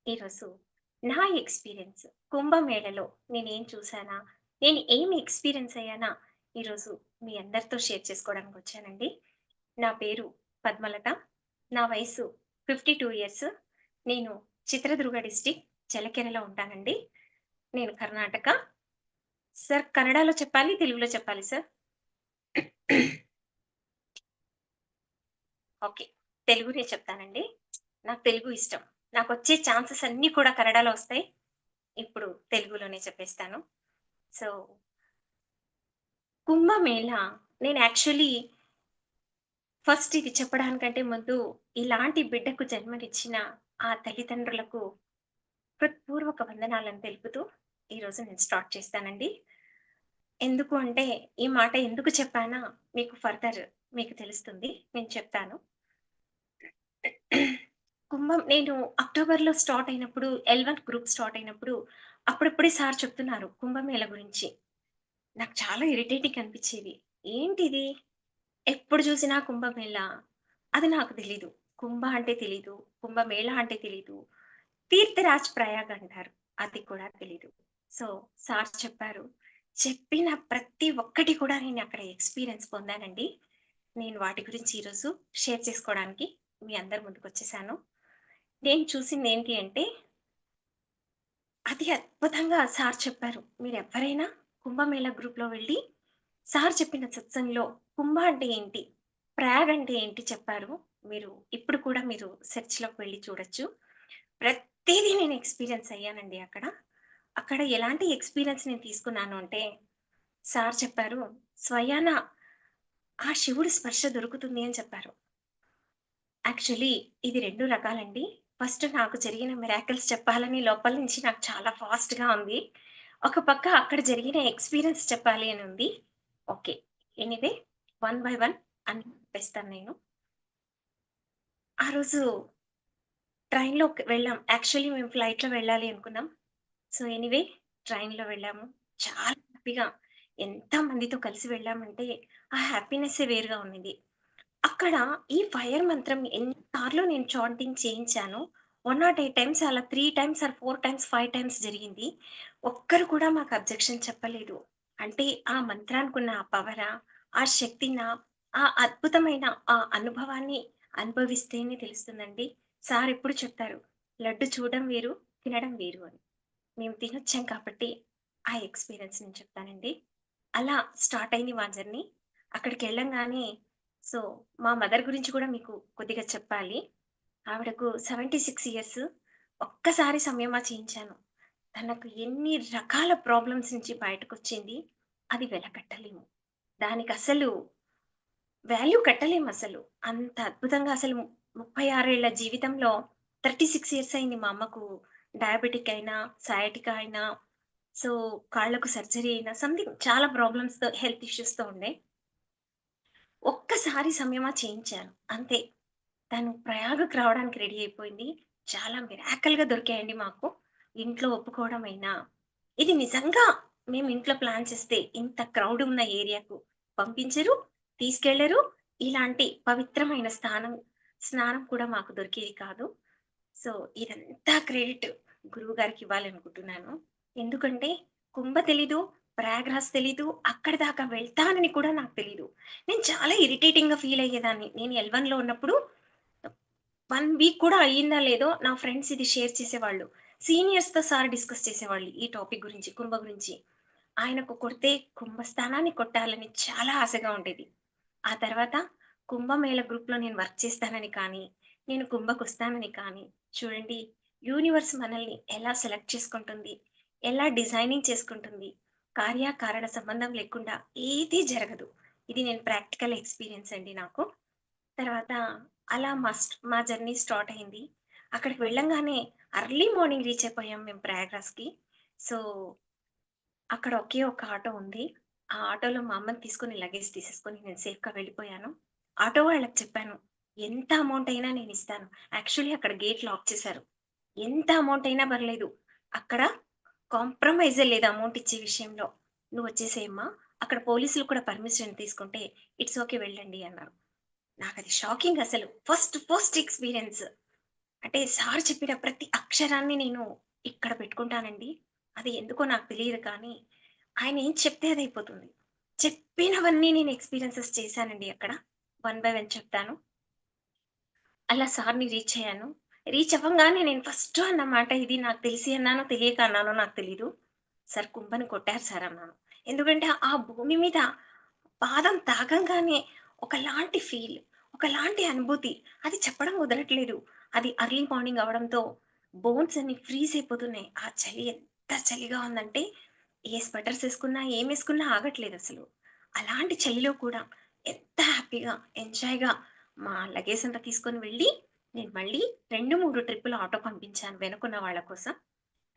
ఈరోజు నా ఎక్స్‌పీరియన్స్ కుంభమేళలో నేనేం చూసానా, నేను ఏమి ఎక్స్‌పీరియన్స్ అయ్యానా, ఈరోజు మీ అందరితో షేర్ చేసుకోవడానికొచ్చానండి. నా పేరు పద్మలత. నా వయసు 52 ఇయర్స్. నేను చిత్రదుర్గ డిస్ట్రిక్ట్ చల్లకెరెలో ఉంటానండి. నేను కర్ణాటక. సార్ కన్నడలో చెప్పాలి? తెలుగులో చెప్పాలి సార్? ఓకే. తెలుగునే చెప్తానండి. నాకు తెలుగు ఇష్టం. నాకొచ్చే ఛాన్సెస్ అన్నీ కూడా కన్నడలో వస్తాయి. ఇప్పుడు తెలుగులోనే చెప్పేస్తాను. సో, కుంభమేళ నేను యాక్చువల్లీ ఫస్ట్ ఇది చెప్పడానికంటే ముందు ఇలాంటి బిడ్డకు జన్మనిచ్చిన ఆ తల్లిదండ్రులకు హృత్పూర్వక వందనాలను తెలుపుతూ ఈరోజు నేను స్టార్ట్ చేస్తానండి. ఎందుకు అంటే ఈ మాట ఎందుకు చెప్పానా మీకు ఫర్దర్ మీకు తెలుస్తుంది. నేను చెప్తాను. నేను అక్టోబర్‌లో స్టార్ట్ అయినప్పుడు ఎల్1 గ్రూప్ స్టార్ట్ అయినప్పుడు అప్పుడప్పుడే సార్ చెప్తున్నారు కుంభమేళ గురించి. నాకు చాలా ఇరిటేటింగ్ అనిపిచ్చేది. ఏంటిది? ఎప్పుడు చూసినా కుంభమేళ. అది నాకు తెలీదు. కుంభ అంటే తెలీదు. కుంభమేళ అంటే తెలీదు. తీర్థరాజ్ ప్రయాగ్ అంటారు. అది కూడా తెలీదు. సో, సార్ చెప్పారు. చెప్పిన ప్రతి ఒక్కటి కూడా నేను అక్కడ ఎక్స్‌పీరియన్స్ పొందానండి. నేను వాటి గురించి ఈరోజు షేర్ చేసుకోవడానికి మీ అందరి ముందుకొచ్చేసాను. నేను చూసిందేంటి అంటే, అతి అద్భుతంగా సార్ చెప్పారు. మీరెవ్వరైనా కుంభమేళా గ్రూప్‌లో వెళ్లి, సార్ చెప్పిన సత్సంగ్‌లో కుంభ అంటే ఏంటి? ప్రయాగ్ అంటే ఏంటి చెప్పారు. ఇప్పుడు కూడా మీరు సెర్చ్‌లోకి వెళ్లి చూడొచ్చు. ప్రతీదీ నేను ఎక్స్‌పీరియన్స్ అయ్యానండి అక్కడ. అక్కడ ఎలాంటి ఎక్స్‌పీరియన్స్ నేను తీసుకున్నాను అంటే, సార్ చెప్పారు, స్వయాన ఆ శివుడి స్పర్శ దొరుకుతుంది అని చెప్పారు. యాక్చువల్లీ ఇది 2 రకాలండి. ఫస్ట్ నాకు జరిగిన మిరాకిల్స్ చెప్పాలని లోపల నుంచి నాకు చాలా ఫాస్ట్‌గా ఉంది. ఒక పక్క అక్కడ జరిగిన ఎక్స్‌పీరియన్స్ చెప్పాలి అని ఉంది. Okay. Anyway one by one అని చెప్పేస్తాను నేను. ఆ రోజు ట్రైన్‌లోకి వెళ్ళాం. యాక్చువల్లీ మేము ఫ్లైట్‌లో వెళ్ళాలి అనుకున్నాం. సో, ఎనీవే ట్రైన్‌లో వెళ్ళాము. చాలా హ్యాపీగా ఎంత మందితో కలిసి వెళ్ళామంటే, ఆ హ్యాపీనెస్సే వేరుగా ఉన్నింది. అక్కడ ఈ ఫైర్ మంత్రం ఎన్ని సార్లు నేను చాంటింగ్ చేయించానో, 108 టైమ్స్ అలా 3 టైమ్స్ ఆర్ 4 టైమ్స్, 5 టైమ్స్ జరిగింది. ఒక్కరు కూడా మాకు అబ్జెక్షన్ చెప్పలేదు. అంటే ఆ మంత్రానికున్న ఆ పవరా, ఆ శక్తినా, ఆ అద్భుతమైన ఆ అనుభవాన్ని అనుభవిస్తేనే తెలుస్తుందండి. సార్ ఎప్పుడు చెప్తారు, "లడ్డు చూడడం వేరు, తినడం వేరు" అని. మేము తినొచ్చాం కాబట్టి ఆ ఎక్స్‌పీరియన్స్ నేను చెప్తానండి. అలా స్టార్ట్ అయింది మా జర్నీ. అక్కడికెళ్ళంగానే సో, మా మదర్ గురించి కూడా మీకు కొద్దిగా చెప్పాలి. ఆవిడకు 76 ఇయర్స్. ఒక్కసారి సంయమ చేయించాను. తనకు ఎన్ని రకాల ప్రాబ్లమ్స్ నుంచి బయటకొచ్చింది. అది వెలకట్టలేము. దానికసలు వాల్యూ కట్టలేమసలు. అంత అద్భుతంగా అసలు 36 ఏళ్ల జీవితంలో 36 ఇయర్స్ అయింది మా అమ్మకు డయాబెటిక్ అయినా, సయాటికా అయినా, సో కాళ్ళకు సర్జరీ అయినా సంథింగ్ చాలా ప్రాబ్లమ్స్‌తో హెల్త్ ఇష్యూస్‌తో ఉండే. ఒక్కసారి సంయమ చేయించాను. అంతే. తను ప్రయాగకి రావడానికి రెడీ అయిపోయింది. చాలా మిరాకిల్‌గా దొరికాయండి మాకు. ఇంట్లో ఒప్పుకోవడమైనా, ఇది నిజంగా మేము ఇంట్లో ప్లాన్ చేస్తే ఇంత క్రౌడ్ ఉన్న ఏరియాకు పంపించరు, తీసుకెళ్లరు. ఇలాంటి పవిత్రమైన స్నానం కూడా మాకు దొరికేది కాదు. సో, ఇదంతా క్రెడిట్ గురువుగారికి ఇవ్వాలనుకుంటున్నాను. ఎందుకంటే కుంభ తెలీదు, ప్రయాగ్‌రాజ్ తెలీదు, అక్కడి దాకా వెళ్తానని కూడా నాకు తెలీదు. నేను చాలా ఇరిటేటింగ్‌గా ఫీల్ అయ్యేదాన్ని. నేను ఎల్1లో ఉన్నప్పుడు 1 వీక్ కూడా అయిందా లేదో నా ఫ్రెండ్స్ ఇది షేర్ చేసేవాళ్ళు. సీనియర్స్‌తో సార్ డిస్కస్ చేసేవాళ్ళు ఈ టాపిక్ గురించి, కుంభ గురించి. ఆయనకు కొడితే కుంభస్థానాన్ని కొట్టాలని చాలా ఆశగా ఉండేది. ఆ తర్వాత కుంభమేళ గ్రూప్‌లో నేను వర్క్ చేస్తానని కానీ, నేను కుంభకొస్తానని కానీ, చూడండి యూనివర్స్ మనల్ని ఎలా సెలెక్ట్ చేసుకుంటుంది, ఎలా డిజైనింగ్ చేసుకుంటుంది. కార్యకారణ సంబంధం లేకుండా ఏది జరగదు. ఇది నేను ప్రాక్టికల్ ఎక్స్‌పీరియన్స్ అండి నాకు. తర్వాత అలా మా జర్నీ స్టార్ట్ అయింది. అక్కడికి వెళ్ళంగానే ఎర్లీ మార్నింగ్ రీచ్ అయిపోయాం మేము ప్రయాగ్‌రాజ్‌కి. సో, అక్కడ ఒకే ఒక ఆటో ఉంది. ఆ ఆటోలో మా అమ్మని తీసుకొని లగేజ్ తీసేసుకొని నేను సేఫ్‌గా వెళ్ళిపోయాను. ఆటో వాళ్ళకి చెప్పాను. ఎంత అమౌంట్ అయినా నేనిస్తాను. యాక్చువల్లీ అక్కడ గేట్ లాక్ చేశారు. ఎంత అమౌంట్ అయినా పర్లేదు. అక్కడ కాంప్రమైజే లేదు అమౌంట్ ఇచ్చే విషయంలో. "నువ్వొచ్చేసేయమ్మా. అక్కడ పోలీసులు కూడా పర్మిషన్ తీసుకుంటే ఇట్స్ ఓకే వెళ్ళండి" అన్నారు. నాకది షాకింగ్ అసలు. First experience. అంటే సార్ చెప్పిన ప్రతి అక్షరాన్ని నేను ఇక్కడ పెట్టుకుంటానండి. అది ఎందుకో నాకు తెలీదు కానీ, ఆయన ఏం చెప్తే అదయిపోతుంది. చెప్పినవన్నీ నేను ఎక్స్‌పీరియన్సెస్ చేశానండి అక్కడ. వన్ బై వన్ చెప్తాను. అలా సార్‌ని రీచ్ అయ్యాను. రీచ్ అవ్వంగానే నేను ఫస్ట్ అన్న మాట ఇది నాకు తెలిసి అన్నానో, తెలియక అన్నానో నాకు తెలీదు. "సార్ కుంభని కొట్టారు సార్" అన్నాను. ఎందుకంటే ఆ భూమి మీద పాదం తాకంగానే ఒకలాంటి ఫీల్, ఒకలాంటి అనుభూతి. అది చెప్పడం కుదరట్లేదు. అది ఎర్లీ మార్నింగ్ అవ్వడంతో బోన్స్ అన్ని ఫ్రీజ్ అయిపోతున్నాయి. ఆ చలి ఎంత చలిగా ఉందంటే ఏ స్వెటర్స్ ఏసుకున్నా, ఏమేసుకున్నా ఆగట్లేదసలు. అలాంటి చలిలో కూడా ఎంత హ్యాపీగా, ఎంజాయ్‌గా మా లగేజ్ అంతా తీసుకొని వెళ్ళి, నేను మళ్ళీ 2, 3 ట్రిప్పులు ఆటో పంపించాను వెనకున్న వాళ్ళ కోసం.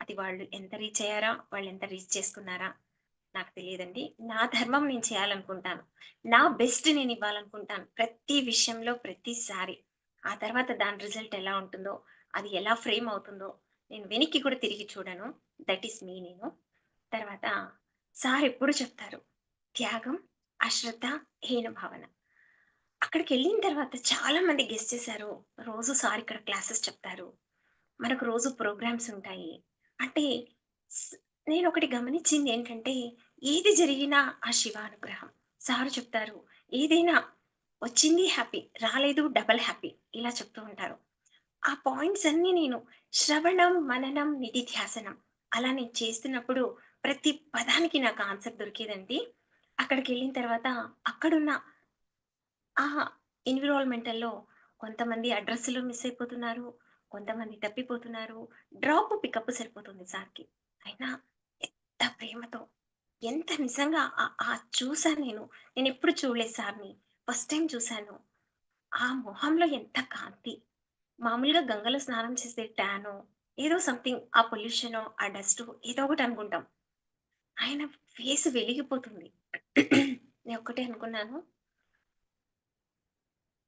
అది వాళ్ళు ఎంత రీచ్ అయ్యారా? వాళ్ళెంత రీచ్ చేసుకున్నారా? నాకు తెలీదండి. నా ధర్మం నేను చేయాలనుకుంటాను. నా బెస్ట్ నేనివ్వాలనుకుంటాను. ప్రతి విషయంలో ప్రతిసారి. ఆ తర్వాత దాని రిజల్ట్ ఎలా ఉంటుందో, అది ఎలా ఫ్రేమ్ అవుతుందో, నేను వెనక్కి కూడా తిరిగి చూడను. దట్ ఈస్ మీ నేను. తర్వాత సార్ ఎప్పుడు చెప్తారు. త్యాగం, అశ్రద్ధ, హీన భావన. అక్కడికెళ్ళిన తర్వాత చాలా మంది గెస్ చేశారు. రోజు సార్ ఇక్కడ క్లాసెస్ చెప్తారు. మనకు రోజు ప్రోగ్రామ్స్ ఉంటాయి. అంటే స్ నేనొకటి గమనిచ్చిందేంటంటే, ఏది జరిగినా ఆ శివ అనుగ్రహం. సారు చెప్తారు, "ఏదైనా వచ్చింది హ్యాపీ, రాలేదు డబుల్ హ్యాపీ" ఇలా చెప్తూ ఉంటారు. ఆ పాయింట్స్ అన్నీ నేను శ్రవణం, మననం, నిధిధ్యాసనం అలా నేను చేస్తున్నప్పుడు ప్రతి పదానికి నాకు ఆన్సర్ దొరికేదండి. అక్కడికెళ్ళిన తర్వాత అక్కడున్న ఆ ఎన్విరాన్మెంటల్‌లో కొంతమంది అడ్రెస్‌లో మిస్ అయిపోతున్నారు. కొంతమంది తప్పిపోతున్నారు. డ్రాప్, పికప్ సరిపోతుంది సార్‌కి. అయినా ఎంత ప్రేమతో, ఎంత నిజంగా చూసాను నేను. నేనెప్పుడు చూడలేదు సార్‌ని. ఫస్ట్ టైమ్ చూసాను. ఆ మొహంలో ఎంత కాంతి. మామూలుగా గంగలో స్నానం చేస్తే టానో, ఏదో సంథింగ్ ఆ పొల్యూషనో, ఆ డస్టో ఏదో ఒకటి అనుకుంటాం. ఆయన ఫేస్ వెలిగిపోతుంది. నేనొక్కటే అనుకున్నాను,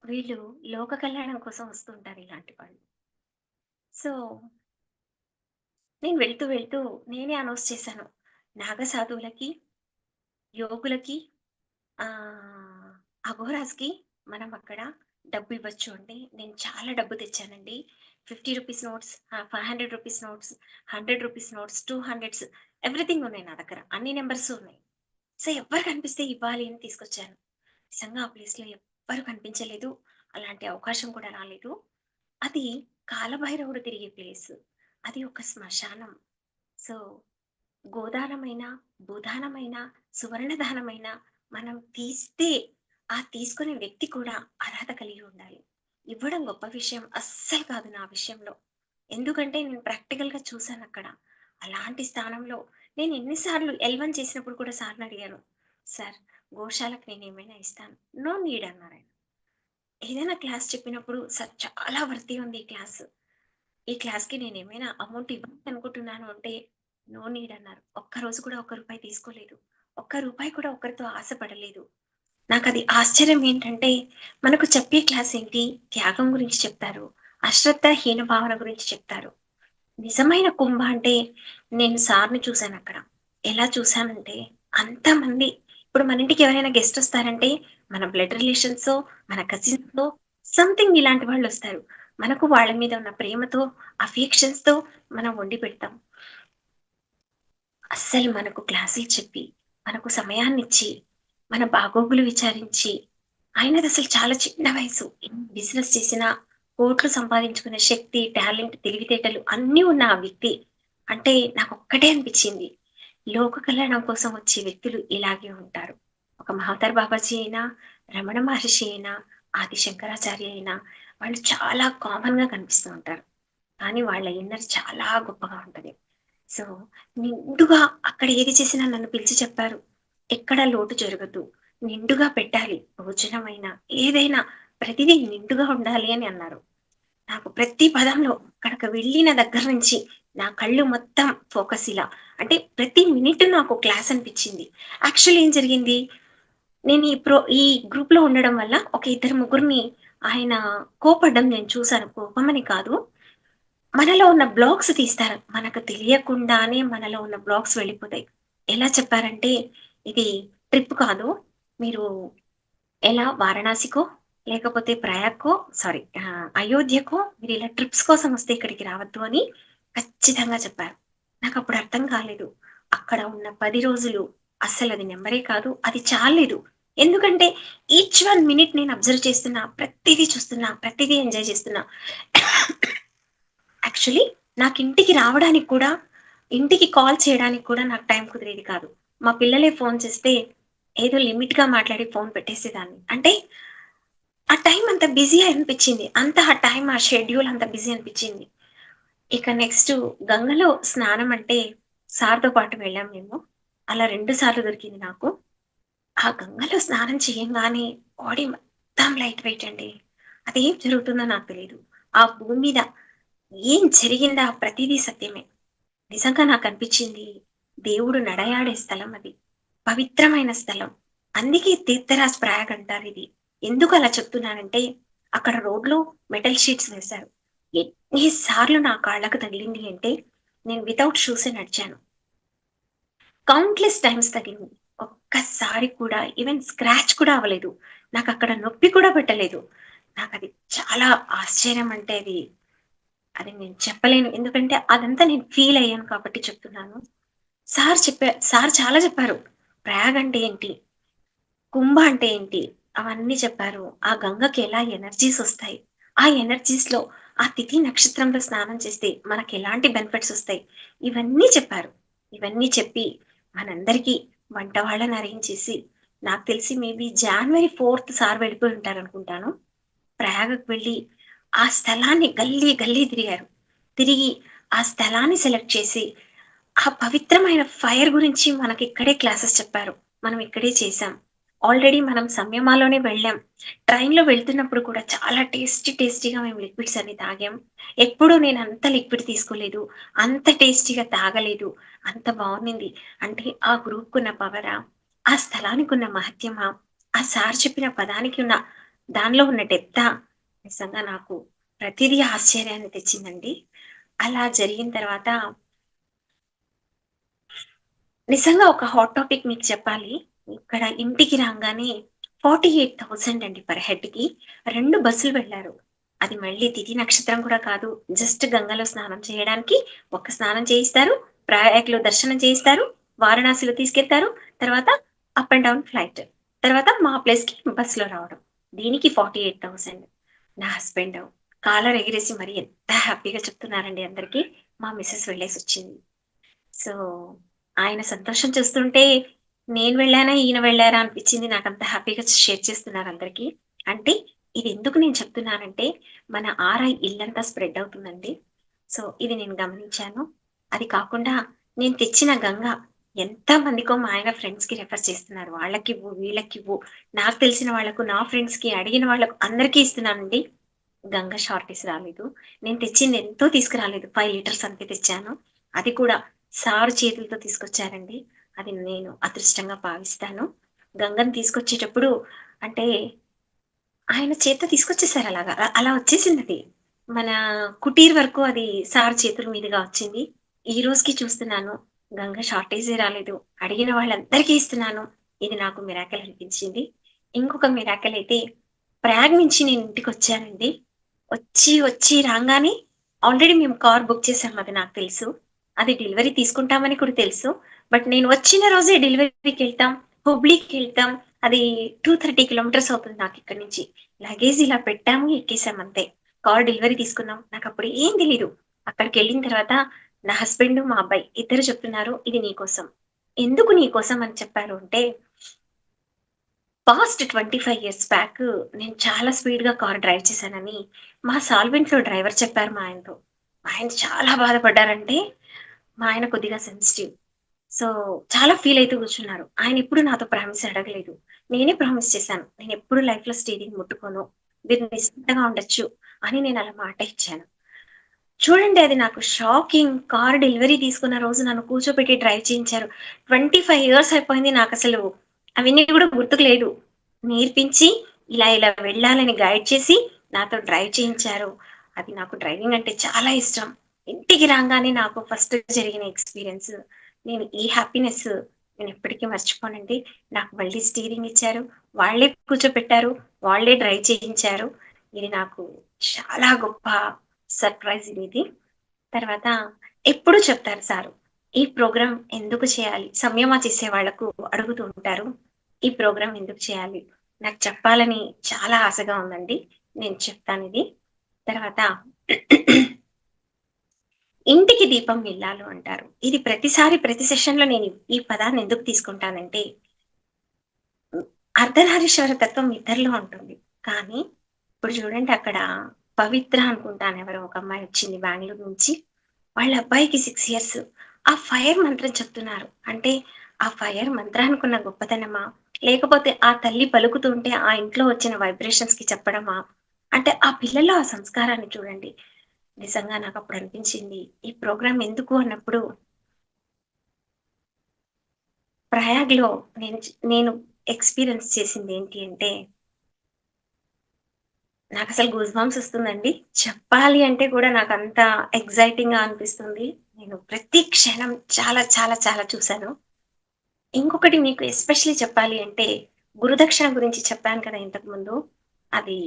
వీళ్ళు లోక కళ్యాణం కోసం వస్తూ ఉంటారు ఇలాంటి వాళ్ళు. సో, నేను వెళ్తూ, వెళ్తూ నేనే అనౌన్స్ చేశాను. నాగ సాధువులకి, యోగులకి అఘోరాస్‌కి మనం అక్కడ డబ్బివ్వచ్చు అంటే, నేను చాలా డబ్బు తెచ్చానండి. రూ. 50 నోట్స్, 500 రూపీస్ నోట్స్, రూ. 100 నోట్స్, 200స్ ఎవ్రీథింగ్ ఉన్నాయి నా దగ్గర. అన్ని నంబర్స్ ఉన్నాయి. సో, ఎవ్వరు కనిపిస్తే ఇవ్వాలి అని తీసుకొచ్చాను. నిజంగా ఆ ప్లేస్‌లో ఎవ్వరు కనిపించలేదు. అలాంటి అవకాశం కూడా రాలేదు. అది కాలభైరవుడు తిరిగే ప్లేస్. అది ఒక శ్మశానం. సో, గోదానమైన, భూదానమైన, సువర్ణదానమైన మనం తీస్తే, ఆ తీసుకునే వ్యక్తి కూడా అర్హత కలిగి ఉండాలి. ఇవ్వడం గొప్ప విషయం అస్సలు కాదు నా విషయంలో. ఎందుకంటే నేను ప్రాక్టికల్‌గా చూసానక్కడ. అలాంటి స్థానంలో నేను ఎన్ని సార్లు ఎల్1 చేసినప్పుడు కూడా సార్‌ని అడిగాను. సార్ గోశాలకు నేనేమైనా ఇస్తాను. నో నీడ్ అన్నారాయన. ఏదైనా క్లాస్ చెప్పినప్పుడు సార్ చాలా వర్తీ ఉంది ఈ క్లాసు. ఈ క్లాస్‌కి నేనేమైనా అమౌంట్ ఇవ్వాలి అనుకుంటున్నాను అంటే, నో నీడ్ అన్నారు. ఒక్కరోజు కూడా ఒక్క రూపాయి తీసుకోలేదు. ఒక్క రూపాయి కూడా ఒకరితో ఆశ పడలేదు. నాకది ఆశ్చర్యం ఏంటంటే, మనకు చెప్పే క్లాస్ ఏంటి? త్యాగం గురించి చెప్తారు. అశ్రద్ధ, హీన భావన గురించి చెప్తారు. నిజమైన కుంభ అంటే, నేను సార్‌ని చూసానక్కడ. ఎలా చూసానంటే, అంతమంది ఇప్పుడు మన ఇంటికి ఎవరైనా గెస్ట్ ఒస్తారంటే, మన బ్లడ్ రిలేషన్సో, మన కజిన్సో సంథింగ్ ఇలాంటి వాళ్ళొస్తారు. మనకు వాళ్ళ మీద ఉన్న ప్రేమతో, అఫెక్షన్స్‌తో మనం వండి పెడతాం. అస్సలు మనకు క్లాసులు చెప్పి, మనకు సమయాన్నిచ్చి, మన బాగోగులు విచారించి, ఆయనదసలు చాలా చిన్న వయసు. ఎన్ని బిజినెస్ చేసినా, కోట్లు సంపాదించుకునే శక్తి, టాలెంట్, తెలివితేటలు అన్నీ ఉన్న ఆ వ్యక్తి. అంటే నాకొక్కటే అనిపిచ్చింది. లోక కళ్యాణం కోసం వచ్చే వ్యక్తులు ఇలాగే ఉంటారు. ఒక మహావతార్ బాబాజీ అయినా, రమణ మహర్షి అయినా, ఆది శంకరాచార్య అయినా, వాళ్ళు చాలా కామన్‌గా కనిపిస్తూ ఉంటారు. కానీ వాళ్ళ ఇన్నర్ చాలా గొప్పగా ఉంటది. సో, నిండుగా అక్కడ ఏది చేసినా నన్ను పిలిచి చెప్పారు. ఎక్కడ లోటు జరగద్దు. నిండుగా పెట్టాలి. భోజనమైనా, ఏదైనా ప్రతిదీ నిండుగా ఉండాలి అని అన్నారు. నాకు ప్రతి పదంలో అక్కడికి వెళ్ళిన దగ్గర నుంచి నా కళ్ళు మొత్తం ఫోకస్ ఇలా. అంటే ప్రతి మినిట్ నాకు క్లాస్ అనిపిచ్చింది. యాక్చువల్లీ ఏం జరిగింది, నేను ఈ గ్రూప్‌లో ఉండడం వల్ల ఒక ఇద్దరు ముగ్గురిని ఆయన కోపడ్డం నేను చూసాను. కోపమని కాదు, మనలో ఉన్న బ్లాక్స్ తీస్తారు. మనకు తెలియకుండానే మనలో ఉన్న బ్లాక్స్ వెళ్ళిపోతాయి. ఎలా చెప్పారంటే, "ఇది ట్రిప్ కాదు. మీరు ఎలా వారణాసికో, లేకపోతే ప్రయాగ్‌కో సారీ అయోధ్యకో మీరిలా ట్రిప్స్ కోసం వస్తే ఇక్కడికి రావద్దు అని ఖచ్చితంగా చెప్పారు. నాకప్పుడు అర్థం కాలేదు. అక్కడ ఉన్న 10 రోజులు అస్సలది నంబరే కాదు. అది చాల్లేదు. ఎందుకంటే ఈచ్ వన్ మినిట్ నేను అబ్జర్వ్ చేస్తున్నా. ప్రతీదీ చూస్తున్నా. ప్రతీదీ ఎంజాయ్ చేస్తున్నా. యాక్చువల్లీ నాకింటికి రావడానికి కూడా, ఇంటికి కాల్ చేయడానికి కూడా నాకు టైం కుదిరేది కాదు. మా పిల్లలే ఫోను చేస్తే ఏదో లిమిట్‌గా మాట్లాడి ఫోను పెట్టేసేదాన్ని. అంటే ఆ టైం అంత బిజీ అనిపిచ్చింది. అంత ఆ టైం ఆ షెడ్యూల్ అంత బిజీ అనిపిచ్చింది. ఇక నెక్స్టు గంగలో స్నానం అంటే సార్‌తో పాటు వెళ్ళాం మేము. అలా 2 సార్లు దొరికింది నాకు. ఆ గంగలో స్నానం చేయంగానే బాడీ మొత్తం లైట్ వెయిట్ అండి. అదేం జరుగుతుందో నాకు తెలీదు. ఆ భూమి మీద ఏం జరిగిందా ప్రతీదీ సత్యమే. నిజంగా నాకనిపిచ్చింది దేవుడు నడయాడే స్థలం అది. పవిత్రమైన స్థలం. అందుకే తీర్థరాజ్ ప్రయాగ్ అంటారిది. ఎందుకలా చెప్తున్నానంటే, అక్కడ రోడ్‌లో మెటల్ షీట్స్ వేశారు. ఎన్ని సార్లు నా కాళ్ళకు తగిలింది అంటే, నేను వితౌట్ షూసే నడిచాను. కౌంట్‌లెస్ టైమ్స్ తగిలింది. ఒక్కసారి కూడా ఈవెన్ స్క్రాచ్ కూడా అవ్వలేదు. నాకక్కడ నొప్పి కూడా పెట్టలేదు. నాకది చాలా ఆశ్చర్యం అంటే అది నేను చెప్పలేను. ఎందుకంటే అదంతా నేను ఫీల్ అయ్యాను కాబట్టి చెప్తున్నాను. సార్ చాలా చెప్పారు. ప్రయాగ్ అంటే ఏంటి? కుంభ అంటే ఏంటి? అవన్నీ చెప్పారు. ఆ గంగకి ఎలా ఎనర్జీస్ ఒస్తాయి. ఆ ఎనర్జీస్‌లో ఆ తిథి నక్షత్రంలో స్నానం చేస్తే మనకెలాంటి బెనిఫిట్స్ ఒస్తాయి. ఇవన్నీ చెప్పారు. ఇవన్నీ చెప్పి మనందరికీ వంట వాళ్ళని అరేంజ్ చేసి నాకు తెలిసి మేబీ జాన్వరి 4థ్ సార్ వెళ్ళిపోయి ఉంటారనుకుంటాను. ప్రయాగకి వెళ్ళి ఆ స్థలాన్ని గల్లీ గల్లీ తిరిగారు. తిరిగి ఆ స్థలాన్ని సెలెక్ట్ చేసి ఆ పవిత్రమైన ఫైర్ గురించి మనకిక్కడే క్లాసెస్ చెప్పారు. మనం ఇక్కడే చేశాం. ఆల్రెడీ మనం సంయమాలోనే వెళ్ళాం. ట్రైన్‌లో వెళ్తున్నప్పుడు కూడా చాలా టేస్టీగా మేము లిక్విడ్స్ అన్ని తాగాం. ఎప్పుడూ నేనంత లిక్విడ్ తీసుకోలేదు. అంత టేస్టీగా తాగలేదు. అంత బావున్నింది. అంటే ఆ గ్రూప్‌కున్న పవరా, ఆ స్థలానికున్న మహత్యమా, ఆ సార్ చెప్పిన పదానికి ఉన్న దానిలో ఉన్న డెప్తా నిజంగా నాకు ప్రతిదీ ఆశ్చర్యాన్ని తెచ్చిందండి. అలా జరిగిన తర్వాత నిజంగా ఒక హాట్ టాపిక్ మీకు చెప్పాలి. ఇక్కడ ఇంటికి రాంగానే 48,000 అండి పర్ హెడ్‌కి. 2 బస్సులు వెళ్లారు. అది మళ్ళీ తిథి నక్షత్రం కూడా కాదు. జస్ట్ గంగలో స్నానం చేయడానికి ఒక స్నానం చేయిస్తారు. ప్రయాగ్‌లో దర్శనం చేయిస్తారు. వారణాసిలో తీసుకెళ్తారు. తర్వాత అప్ అండ్ డౌన్ ఫ్లైట్. తర్వాత మా ప్లేస్‌కి బస్‌లో రావడం. దీనికి 48,000. నా హస్బెండ్ కాలర్ ఎగిరేసి మరి ఎంత హ్యాపీగా చెప్తున్నారండి అందరికి. మా మిసెస్ వెళ్ళేసొచ్చింది. సో, ఆయన సంతోషం చూస్తుంటే, నేను వెళ్ళానా, ఈయన వెళ్లారా అనిపిచ్చింది. నాకంత హ్యాపీగా షేర్ చేస్తున్నారు అందరికి. అంటే ఇదెందుకు నేను చెప్తున్నానంటే, మన ఆరా ఇల్లంతా స్ప్రెడ్ అవుతుందండి. సో, ఇది నేను గమనించాను. అది కాకుండా నేను తెచ్చిన గంగ ఎంతమందికో మా ఆయన ఫ్రెండ్స్‌కి రిఫర్ చేస్తున్నారు. వాళ్ళకివ్వు, వీళ్ళకివ్వు, నాకు తెలిసిన వాళ్ళకు, నా ఫ్రెండ్స్‌కి, అడిగిన వాళ్ళకు అందరికీ ఇస్తున్నానండి. గంగ షార్టేజ్ రాలేదు. నేను తెచ్చింది ఎంతో తీసుకురాలేదు. 5 లీటర్స్ అంతే తెచ్చాను. అది కూడా సారు చేతులతో తీసుకొచ్చారండి. అది నేను అదృష్టంగా భావిస్తాను. గంగని తీసుకొచ్చేటప్పుడు అంటే ఆయన చేత్తో తీసుకొచ్చేసారు అలాగా. అలా వచ్చేసిందది. మన కుటీర్ వరకు అది సార్ చేతుల మీదుగా వచ్చింది. ఈ రోజుకి చూస్తున్నాను. గంగ షార్టేజే రాలేదు. అడిగిన వాళ్ళందరికీ ఇస్తున్నాను. ఇది నాకు మిరాకిల్ అనిపించింది. ఇంకొక మిరాకిల్ అయితే ప్రయాగ్ నుంచి నేను ఇంటికొచ్చానండి. వచ్చి రాంగానే ఆల్రెడీ మేము కార్ బుక్ చేసాం అది నాకు తెలుసు. అది డెలివరీ తీసుకుంటామని కూడా తెలుసు. బట్ నేను వచ్చిన రోజే డెలివరీకెళ్తాం. హుబ్లీకెళ్తాం. అది 230 కిలోమీటర్స్ అవుతుంది నాకిక్కడి నుంచి. లగేజ్ ఇలా పెట్టాము, ఎక్కేసాం అంతే. కార్ డెలివరీ తీసుకున్నాం. నాకప్పుడు ఏం తెలీదు. అక్కడికెళ్ళిన తర్వాత నా హస్బెండ్, మా అబ్బాయి ఇద్దరు చెప్తున్నారు, "ఇది నీకోసం." ఎందుకు నీకోసం అని చెప్పారు అంటే పాస్ట్ 25 ఇయర్స్ బ్యాక్ నేను చాలా స్పీడ్‌గా కార్ డ్రైవ్ చేశానని మా సాల్వెంట్‌లో డ్రైవర్ చెప్పారు మా ఆయనతో. ఆయన చాలా బాధపడ్డారంటే, మా ఆయన కొద్దిగా సెన్సిటివ్. సో, చాలా ఫీల్ అయితూ కూర్చున్నారు. ఆయనెప్పుడు నాతో ప్రామిస్ అడగలేదు. నేనే ప్రామిస్ చేశాను. నేనెప్పుడు లైఫ్‌లో స్టీరింగ్ ముట్టుకోను. మీరు నిశ్చింతగా ఉండొచ్చు అని నేనలా మాట ఇచ్చాను. చూడండి అది నాకు షాకింగ్. కార్ డెలివరీ తీసుకున్న రోజు నన్ను కూర్చోబెట్టి డ్రైవ్ చేయించారు. 25 ఇయర్స్ అయిపోయింది నాకసలు అవన్నీ గూడా గుర్తుకు లేదు. నేర్పించి ఇలా వెళ్ళాలని గైడ్ చేసి నాతో డ్రైవ్ చేయించారు. అది నాకు డ్రైవింగ్ అంటే చాలా ఇష్టం. ఇంటికి రాంగానే నాకు ఫస్ట్ జరిగిన ఎక్స్‌పీరియన్స్. నేను ఈ హ్యాపీనెస్ నేనెప్పటికీ మర్చిపోనండి. నాకు మళ్ళీ స్టీరింగ్ ఇచ్చారు. వాళ్ళే కూర్చోపెట్టారు. వాళ్ళే డ్రైవ్ చేయించారు. ఇది నాకు చాలా గొప్ప సర్ప్రైజ్ ఇది. తర్వాత ఎప్పుడు చెప్తారు సారు. ఈ ప్రోగ్రామ్ ఎందుకు చేయాలి? సంయమ చేసే వాళ్ళకు అడుగుతూ ఉంటారు. ఈ ప్రోగ్రామ్ ఎందుకు చేయాలి? నాకు చెప్పాలని చాలా ఆశగా ఉందండి. నేను చెప్తానిది. తర్వాత ఇంటికి దీపం ఇల్లాలు అంటారు. ఇది ప్రతిసారి ప్రతి సెషన్‌లో నేను ఈ పదాన్ని ఎందుకు తీసుకుంటానంటే, హ్మ్, అర్ధనారీశ్వర తత్వం ఇద్దరిలో ఉంటుంది. కానీ ఇప్పుడు చూడండి అక్కడ పవిత్ర అనుకుంటాను ఎవరో ఒక అమ్మాయి వచ్చింది బెంగుళూరు నుంచి. వాళ్ళ అబ్బాయికి 6 ఇయర్స్. ఆ ఫైర్ మంత్రం చెప్తున్నారు. అంటే ఆ ఫైర్ మంత్రానికున్న గొప్పతనమా? లేకపోతే ఆ తల్లి పలుకుతుంటే ఆ ఇంట్లో వచ్చిన వైబ్రేషన్స్‌కి చెప్పడమా? అంటే ఆ పిల్లల్లో ఆ సంస్కారాన్ని చూడండి. నిజంగా నాకప్పుడు అనిపించింది. ఈ ప్రోగ్రామ్ ఎందుకు అన్నప్పుడు ప్రయాగ్‌లో నేను ఎక్స్‌పీరియన్స్ చేసిందేంటి అంటే నాకసలు గూస్ బంప్స్ ఒస్తుందండి. చెప్పాలి అంటే కూడా నాకంత ఎక్సైటింగ్‌గా అనిపిస్తుంది. నేను ప్రతి క్షణం చాలా చాలా చాలా చూసాను. ఇంకొకటి మీకు ఎస్పెషల్లీ చెప్పాలి అంటే, గురుదక్షిణ గురించి చెప్పాను కదా ఇంతకు ముందు. అది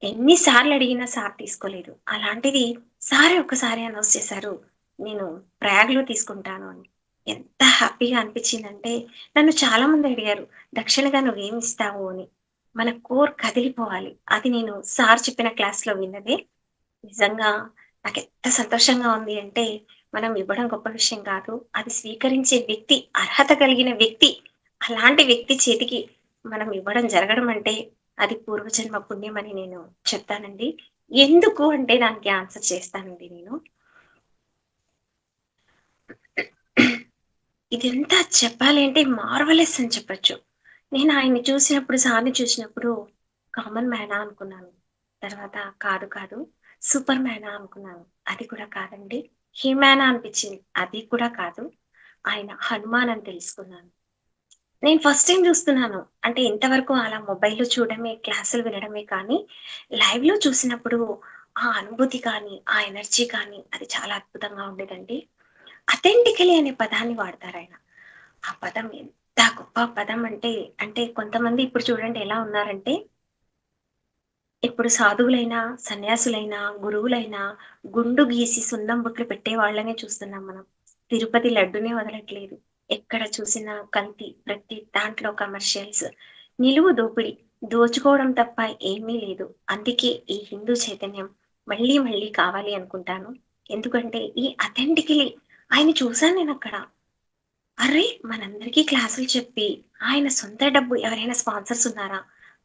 ఎన్ని సార్లు అడిగినా సార్ తీసుకోలేదు. అలాంటిది సారే ఒక్కసారి అనౌన్స్ చేశారు. నేను ప్రయాగ్‌లో తీసుకుంటాను అని. ఎంత హ్యాపీగా అనిపించిందంటే, నన్ను చాలా మంది అడిగారు, "దక్షిణగా నువ్వేమిస్తావు" అని. మన కోర్ కదిలిపోవాలి. అది నేను సార్ చెప్పిన క్లాస్‌లో విన్నదే. నిజంగా నాకెంత సంతోషంగా ఉంది అంటే, మనం ఇవ్వడం గొప్ప విషయం కాదు. అది స్వీకరించే వ్యక్తి, అర్హత కలిగిన వ్యక్తి, అలాంటి వ్యక్తి చేతికి మనం ఇవ్వడం జరగడం అంటే, అది పూర్వజన్మ పుణ్యమని నేను చెప్తానండి. ఎందుకు అంటే దానికి ఆన్సర్ చేస్తానండి నేను. ఇదంతా చెప్పాలి అంటే మార్వెలస్ అని చెప్పొచ్చు. నేను ఆయన్ని చూసినప్పుడు, సార్‌ని చూసినప్పుడు కామన్ మ్యానా అనుకున్నాను. తర్వాత కాదు, కాదు సూపర్ మ్యానా అనుకున్నాను. అది కూడా కాదండి. హీమానా అనిపించింది. అది కూడా కాదు. ఆయన హనుమాన్ అని తెలుసుకున్నాను. నేను ఫస్ట్ టైమ్ చూస్తున్నాను. అంటే ఇంతవరకు అలా మొబైల్‌లో చూడడమే, క్లాసులు వినడమే కానీ, లైవ్‌లో చూసినప్పుడు ఆ అనుభూతి కానీ, ఆ ఎనర్జీ కానీ అది చాలా అద్భుతంగా ఉండేదండి. అథెంటికలీ అనే పదాన్ని వాడతారాయన. ఆ పదం ఎంత గొప్ప పదం అంటే, అంటే కొంతమంది ఇప్పుడు చూడండి ఎలా ఉన్నారంటే, ఇప్పుడు సాధువులైనా, సన్యాసులైనా, గురువులైనా గుండు గీసి సున్నం బొట్లు పెట్టే వాళ్ళనే చూస్తున్నాం మనం. తిరుపతి లడ్డునే వదలట్లేదు. ఎక్కడ చూసినా కల్తీ, ప్రతి దాంట్లో కమర్షియల్స్. నిలువు దోపిడి. దోచుకోవడం తప్ప ఏమీ లేదు. అందుకే ఈ హిందూ చైతన్యం మళ్ళీ మళ్ళీ కావాలి అనుకుంటాను. ఎందుకంటే ఈ అథెంటికలీ ఆయన్ని చూసాను నేనక్కడ. అర్రే! మనందరికీ క్లాసులు చెప్పి, ఆయన సొంత డబ్బు ఎవరైనా స్పాన్సర్స్ ఉన్నారా?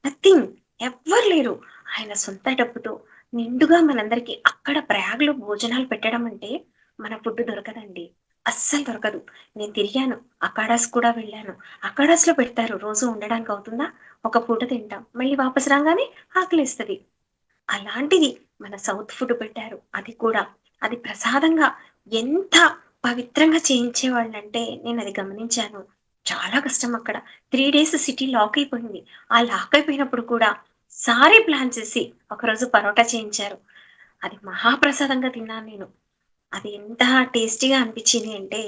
నథింగ్. ఎవ్వరు లేరు. ఆయన సొంత డబ్బుతో నిండుగా మనందరికీ అక్కడ ప్రయాగ్‌లో భోజనాలు పెట్టడం అంటే, మన ఫుడ్ దొరకదండి. అస్సలు దొరకదు. నేను తిరిగాను. అఖాడాస్ కూడా వెళ్ళాను. అఖాడాస్‌లో పెడతారు. రోజు ఉండడానికి అవుతుందా? ఒక పూట తింటాం. మళ్ళీ వాపస్ రాంగానే ఆకలేస్తది. అలాంటిది మన సౌత్ ఫుడ్ పెట్టారు. అది కూడా. అది ప్రసాదంగా ఎంత పవిత్రంగా చేయించేవాళ్ళంటే నేనది గమనించాను. చాలా కష్టం అక్కడ. 3 డేస్ సిటీ లాక్ అయిపోయింది. ఆ లాక్ అయిపోయినప్పుడు కూడా సారే ప్లాన్ చేసి ఒకరోజు పరోటా చేయించారు. అది మహాప్రసాదంగా తిన్నాను నేను. అది ఎంత టేస్టీగా అనిపించింది అంటే,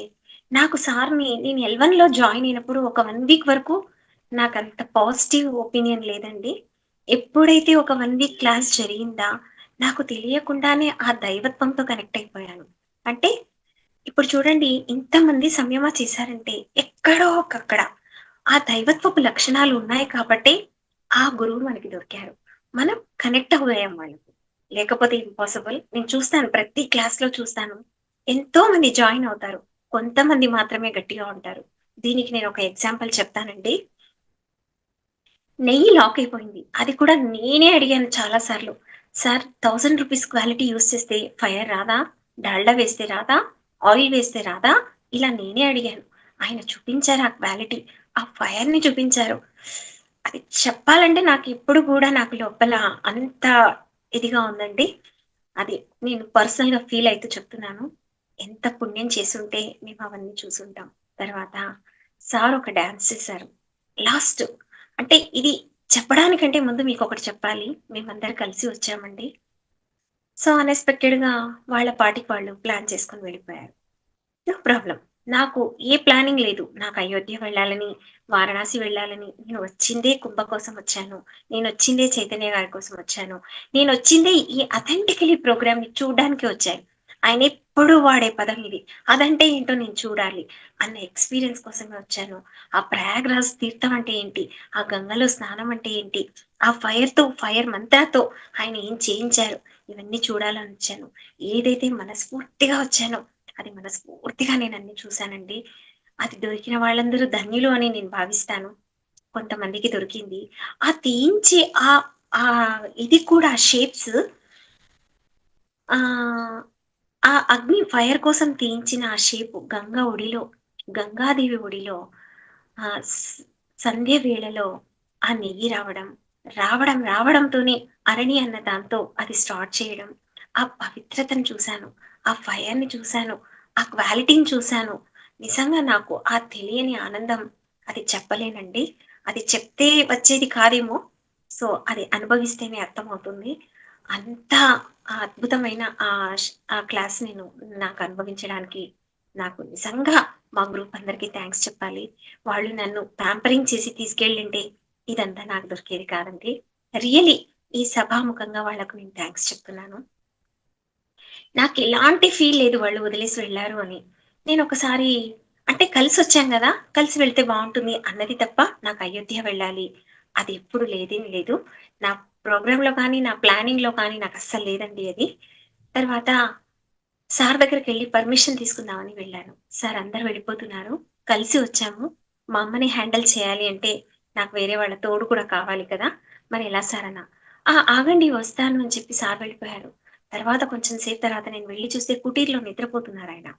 నాకు సార్‌ని నేను ఎల్1లో జాయిన్ అయినప్పుడు ఒక 1 వీక్ వరకు నాకంత పాజిటివ్ ఒపీనియన్ లేదండి. ఎప్పుడైతే ఒక 1 వీక్ క్లాస్ జరిగిందా, నాకు తెలియకుండానే ఆ దైవత్వంతో కనెక్ట్ అయిపోయాను. అంటే ఇప్పుడు చూడండి ఇంతమంది సంయమ చేశారంటే ఎక్కడో ఒకక్కడ ఆ దైవత్వపు లక్షణాలు ఉన్నాయి కాబట్టే ఆ గురువు మనకి దొరికారు. మనం కనెక్ట్ అవ్వలేం వాళ్ళకి. లేకపోతే ఇంపాసిబుల్. నేను చూస్తాను ప్రతి క్లాస్‌లో చూస్తాను. ఎంతో మంది జాయిన్ అవుతారు. కొంతమంది మాత్రమే గట్టిగా ఉంటారు. దీనికి నేను ఒక ఎగ్జాంపుల్ చెప్తానండి. నెయ్యి లాక్ అయిపోయింది. అది కూడా నేనే అడిగాను చాలా సార్లు. సార్ రూ. 1000 క్వాలిటీ యూజ్ చేస్తే ఫైర్ రాదా? డాల్డా వేస్తే రాదా? ఆయిల్ వేస్తే రాదా? ఇలా నేనే అడిగాను. ఆయన చూపించారు ఆ క్వాలిటీ. ఆ ఫైర్‌ని చూపించారు. అది చెప్పాలంటే నాకిప్పుడు కూడా నాకు లోపల అంత ఇదిగా ఉందండి. అది నేను పర్సనల్‌గా ఫీల్ అయితూ చెప్తున్నాను. ఎంత పుణ్యం చేసుంటే మేము అవన్నీ చూసుంటాం. తర్వాత సార్ ఒక డాన్స్ చేశారు. లాస్ట్ అంటే ఇది చెప్పడానికంటే ముందు మీకొకటి చెప్పాలి. మేమందరం కలిసి వచ్చామండి. సో, అన్‌ఎక్స్‌పెక్టెడ్‌గా వాళ్ళ పాటికి వాళ్ళు ప్లాన్ చేసుకొని వెళ్ళిపోయారు. No problem. నాకు ఏ ప్లానింగ్ లేదు. నాకు అయోధ్య వెళ్ళాలని, వారణాసి వెళ్ళాలని, నేను వచ్చిందే కుంభ కోసం వచ్చాను. నేనొచ్చిందే చైతన్య గారి కోసం వచ్చాను. నేనొచ్చిందే ఈ అథెంటికలీ ప్రోగ్రామ్‌ని చూడ్డానికి వచ్చాను. ఆయనెప్పుడు వాడే పదం ఇది. అదంటే ఏంటో నేను చూడాలి అన్న ఎక్స్‌పీరియన్స్ కోసమే వచ్చాను. ఆ ప్రయాగ్‌రాజ్ తీర్థం అంటే ఏంటి? ఆ గంగలో స్నానం అంటే ఏంటి? ఆ ఫైర్ మంత్రాతో ఆయన ఏం చేయించారు? ఇవన్నీ చూడాలని వచ్చాను. ఏదైతే మనస్ఫూర్తిగా వచ్చానో అది మనస్ఫూర్తిగా నేనన్నీ చూసానండి. అది దొరికిన వాళ్ళందరూ ధన్యులు అని నేను భావిస్తాను. కొంతమందికి దొరికింది. ఆ తీయించే ఇది కూడా షేప్స్ ఆహ్, ఆ అగ్ని ఫైర్ కోసం తీయించిన ఆ షేపు గంగాదేవి ఒడిలో ఆహ్, స్ సంధ్య వేళలో ఆ నెయ్యి రావడంతోనే అరణి అన్న దాంతో అది స్టార్ట్ చేయడం. ఆ పవిత్రతను చూసాను. ఆ ఫైర్‌ని చూసాను. ఆ క్వాలిటీని చూసాను. నిజంగా నాకు ఆ తెలియని ఆనందం అది చెప్పలేనండి. అది చెప్తే వచ్చేది కాదేమో. సో, అది అనుభవిస్తేనే అర్థమవుతుంది. అంత అద్భుతమైన ఆ క్లాస్ నాకు అనుభవించడానికి నాకు నిజంగా మా గ్రూప్ అందరికి థాంక్స్ చెప్పాలి. వాళ్ళు నన్ను ప్యాంపరింగ్ చేసి తీసుకెళ్ళుంటే ఇదంతా నాకు దొరికేది కాదండి. రియల్లీ ఈ సభాముఖంగా వాళ్ళకు నేను థాంక్స్ చెప్తున్నాను. నాకెలాంటి ఫీల్ లేదు వాళ్ళు వదిలేసి వెళ్లారు అని. నేనొకసారి అంటే కలిసొచ్చాం గదా! కలిసి వెళ్తే బావుంటుంది అన్నది తప్ప నాకు అయోధ్య వెళ్ళాలి అది ఎప్పుడు లేదేం లేదు. నా ప్రోగ్రామ్‌లో కానీ, నా ప్లానింగ్‌లో కానీ నాకస్సలు లేదండి అది. తర్వాత సార్ దగ్గరికెళ్లి పర్మిషన్ తీసుకుందామని వెళ్ళాను. సార్ అందరూ వెళ్ళిపోతున్నారు. కలిసి వచ్చాము. మా అమ్మని హ్యాండిల్ చేయాలి అంటే, నాకు వేరే వాళ్ళ తోడు కూడా కావాలి కదా! మరెలా సార్ అన్నా. ఆగండి వస్తాను అని చెప్పి సార్ వెళ్ళిపోయారు. తర్వాత కొంచెం సేపు తర్వాత నేను వెళ్లి చూస్తే కుటీర్‌లో నిద్రపోతున్నారాయన.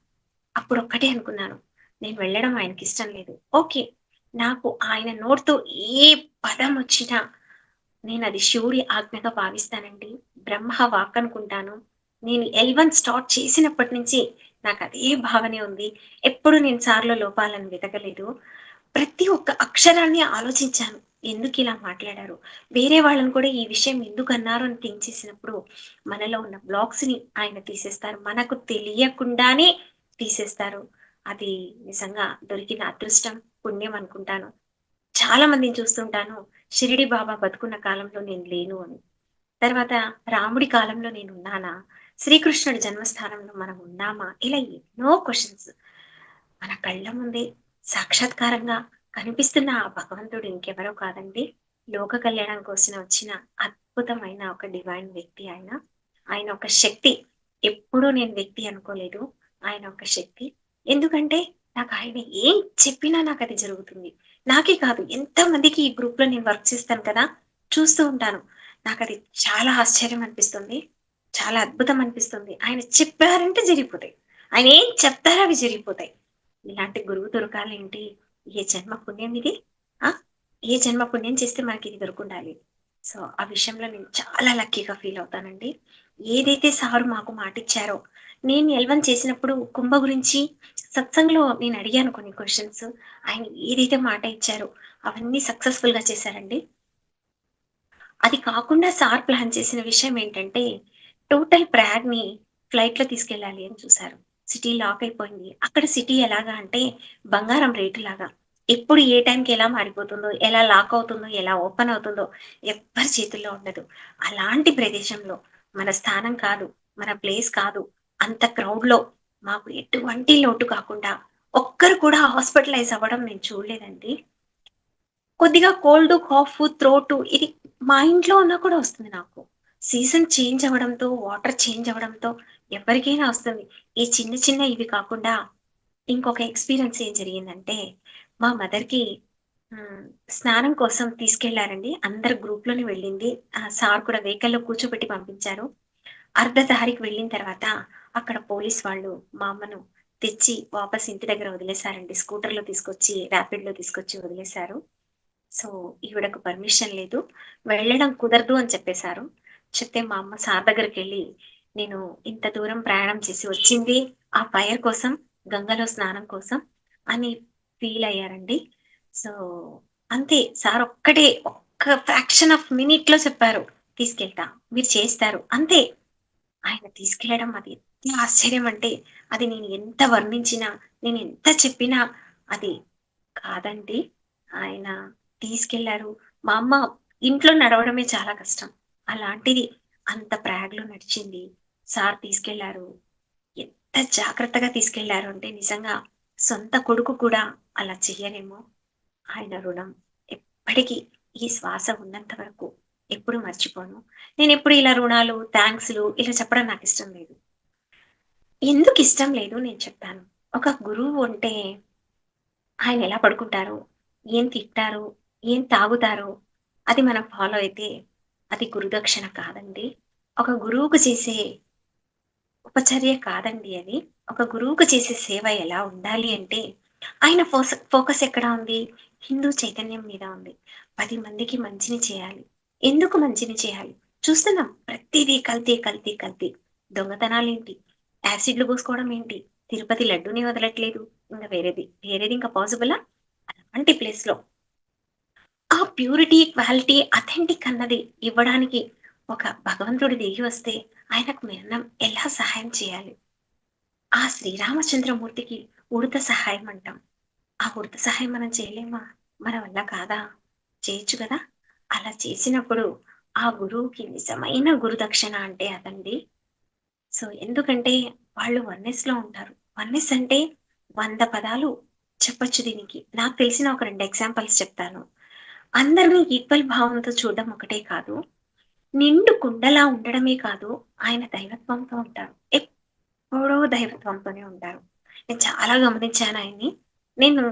అప్పుడొక్కటే అనుకున్నాను. నేను వెళ్ళడం ఆయనకిష్టం లేదు. ఓకే. నాకు ఆయన నోటితో ఏ పదమొచ్చినా నేనది శివుడి ఆజ్ఞగా భావిస్తానండి. బ్రహ్మ వాక్ అనుకుంటాను. నేను ఎల్1 స్టార్ట్ చేసినప్పటి నుంచి నాకదే భావనే ఉంది. ఎప్పుడు నేను సార్‌లో లోపాలను వెతకలేదు. ప్రతి ఒక్క అక్షరాన్ని ఆలోచించాను. ఎందుకిలా మాట్లాడారు? వేరే వాళ్ళని కూడా ఈ విషయం ఎందుకన్నారు అని థింక్ చేసినప్పుడు, మనలో ఉన్న బ్లాక్స్‌ని ఆయన తీసేస్తారు. మనకు తెలియకుండానే తీసేస్తారు. అది నిజంగా దొరికిన అదృష్టం, పుణ్యం అనుకుంటాను. చాలా మందిని చూస్తుంటాను. షిరిడి బాబా బతుకున్న కాలంలో నేను లేను అని. తర్వాత రాముడి కాలంలో నేనున్నానా? శ్రీకృష్ణుడి జన్మస్థానంలో మనం ఉన్నామా? ఇలా ఎన్నో క్వెషన్స్. మన కళ్ళ ముందే సాక్షాత్కారంగా కనిపిస్తున్న ఆ భగవంతుడు ఇంకెవరో కాదండి. లోక కళ్యాణం కోసం వచ్చిన అద్భుతమైన ఒక డివైన్ వ్యక్తి ఆయన. ఆయన ఒక శక్తి. ఎప్పుడూ నేను వ్యక్తి అనుకోలేదు. ఆయన ఒక శక్తి. ఎందుకంటే నాకు ఆయన ఏం చెప్పినా నాకది జరుగుతుంది. నాకే కాదు ఎంతమందికి ఈ గ్రూప్‌లో నేను వర్క్ చేస్తాను కదా! చూస్తూ ఉంటాను. నాకది చాలా ఆశ్చర్యం అనిపిస్తుంది. చాలా అద్భుతం అనిపిస్తుంది. ఆయన చెప్పారంటే జరిగిపోతాయి. ఆయన ఏం చెప్తారో అవి జరిగిపోతాయి. ఇలాంటి గురువు దొరకాలేంటి? ఏ జన్మ పుణ్యం ఇది? ఆ! ఏ జన్మ పుణ్యం చేస్తే మనకిది దొరికుండాలి. సో, ఆ విషయంలో నేను చాలా లక్కీగా ఫీల్ అవుతానండి. ఏదైతే సారు మాకు మాటిచ్చారో, నేను ఎల్1 చేసినప్పుడు కుంభ గురించి సత్సంగ్‌లో నేను అడిగాను కొన్ని క్వెషన్స్. ఆయన ఏదైతే మాట ఇచ్చారో అవన్నీ సక్సెస్‌ఫుల్‌గా చేశారండి. అది కాకుండా సార్ ప్లాన్ చేసిన విషయం ఏంటంటే, టోటల్ ప్రయాగ్‌ని ఫ్లైట్‌లో తీసుకెళ్ళాలి అని చూసారు. సిటీ లాక్ అయిపోయింది. అక్కడ సిటీ ఎలాగా అంటే బంగారం రేటులాగా. ఎప్పుడు ఏ టైంకి ఎలా మారిపోతుందో, ఎలా లాక్ అవుతుందో, ఎలా ఓపెన్ అవుతుందో ఎవ్వరి చేతుల్లో ఉండదు. అలాంటి ప్రదేశంలో మన స్థానం కాదు, మన ప్లేస్ కాదు. అంత క్రౌడ్‌లో మాకు ఎటువంటి లోటు కాకుండా ఒక్కరు కూడా హాస్పిటలైజ్ అవ్వడం నేను చూడలేదండి. కొద్దిగా కోల్డ్, కాఫ్, త్రోటు ఇది మా ఇంట్లో ఉన్నా కూడా వస్తుంది నాకు. సీజన్ చేంజ్ అవ్వడంతో, వాటర్ చేంజ్ అవ్వడంతో ఎవరికైనా వస్తుంది. ఈ చిన్న చిన్న ఇవి కాకుండా ఇంకొక ఎక్స్‌పీరియన్స్ ఏం జరిగిందంటే, మా మదర్‌కి హ్మ్. స్నానం కోసం తీసుకెళ్లారండి. అందరు గ్రూప్‌లోనే వెళ్ళింది. సార్ కూడా వెహికల్‌లో కూర్చోబెట్టి పంపించారు. అర్ధ దారికి వెళ్ళిన తర్వాత అక్కడ పోలీస్ వాళ్ళు మా అమ్మను తెచ్చి వాపస్ ఇంటి దగ్గర వదిలేసారండి. స్కూటర్‌లో తీసుకొచ్చి, ర్యాపిడ్‌లో తీసుకొచ్చి వదిలేసారు. సో, ఈవిడకు పర్మిషన్ లేదు. వెళ్ళడం కుదరదు అని చెప్పేసారు. చెప్తే మా అమ్మ సార్ దగ్గరికెళ్ళి, "నేను ఇంత దూరం ప్రయాణం చేసి వచ్చింది ఆ ఫైర్ కోసం, గంగలో స్నానం కోసం" అని ఫీల్ అయ్యారండి. సో, అంతే సార్ ఒక్కటే ఒక్క ఫ్రాక్షన్ ఆఫ్ మినిట్‌లో చెప్పారు. "తీసుకెళ్తా. మీరు చేస్తారు." అంతే. ఆయన తీసుకెళ్లడం అది ఆశ్చర్యం అంటే అది నేను ఎంత వర్ణించినా, నేనెంత చెప్పినా అది కాదండి. ఆయన తీసుకెళ్లారు. మా అమ్మ ఇంట్లో నడవడమే చాలా కష్టం. అలాంటిది అంత ప్రాగ్‌లో నడిచింది. సార్ తీసుకెళ్లారు. ఎంత జాగ్రత్తగా తీసుకెళ్లారు అంటే నిజంగా సొంత కొడుకు కూడా అలా చెయ్యరేమో! ఆయన రుణం ఎప్పటికీ ఈ శ్వాస ఉన్నంత వరకు ఎప్పుడు మర్చిపోను. నేనెప్పుడు ఇలా రుణాలు, థాంక్స్‌లు ఇలా చెప్పడం నాకిష్టం లేదు. ఎందుకిష్టం లేదు నేను చెప్తాను. ఒక గురువు ఉంటే ఆయనెలా పడుకుంటారో, ఏం తింటారో, ఏం తాగుతారో అది మనం ఫాలో అయితే అది గురుదక్షిణ కాదండి. ఒక గురువుకు చేసే ఉపచర్య కాదండి అది. ఒక గురువుకు చేసే సేవ ఎలా ఉండాలి అంటే, ఆయన ఫోకస్ ఎక్కడ ఉంది? హిందూ చైతన్యం మీద ఉంది. 10 మందికి మంచిని చేయాలి. ఎందుకు మంచిని చేయాలి? చూస్తున్నాం ప్రతీదీ కల్తీ, కల్తీ, కల్తీ. దొంగతనాలేంటి? యాసిడ్‌లు పోసుకోవడం ఏంటి? తిరుపతి లడ్డూని వదలట్లేదు. ఇంక వేరేది ఇంకా పాసిబులా? అలాంటి ప్లేస్‌లో ఆ ప్యూరిటీ, క్వాలిటీ, అథెంటిక్ అన్నది ఇవ్వడానికి ఒక భగవంతుడు దిగి వస్తే ఆయనకు మనం ఎలా సహాయం చేయాలి? ఆ శ్రీరామచంద్రమూర్తికి ఉడత సహాయం అంటాం. ఆ ఉడత సహాయం మనం చేయలేమా? మన వల్ల కాదా? చేయొచ్చు గదా! అలా చేసినప్పుడు ఆ గురువుకి నిజమైన గురుదక్షిణ అంటే అదండి. సో, ఎందుకంటే వాళ్ళు వన్నెస్‌లో ఉంటారు. వన్నెస్ అంటే 100 పదాలు చెప్పొచ్చు దీనికి. నాకు తెలిసిన ఒక 2 ఎగ్జాంపుల్స్ చెప్తాను. అందరిని ఈక్వల్ భావంతో చూడడం ఒకటే కాదు. నిండు కుండలా ఉండడమే కాదు, ఆయన దైవత్వంతో ఉంటారు. ఎప్పుడూ దైవత్వంతోనే ఉంటారు. నేను చాలా గమనించాను ఆయన్ని. నేను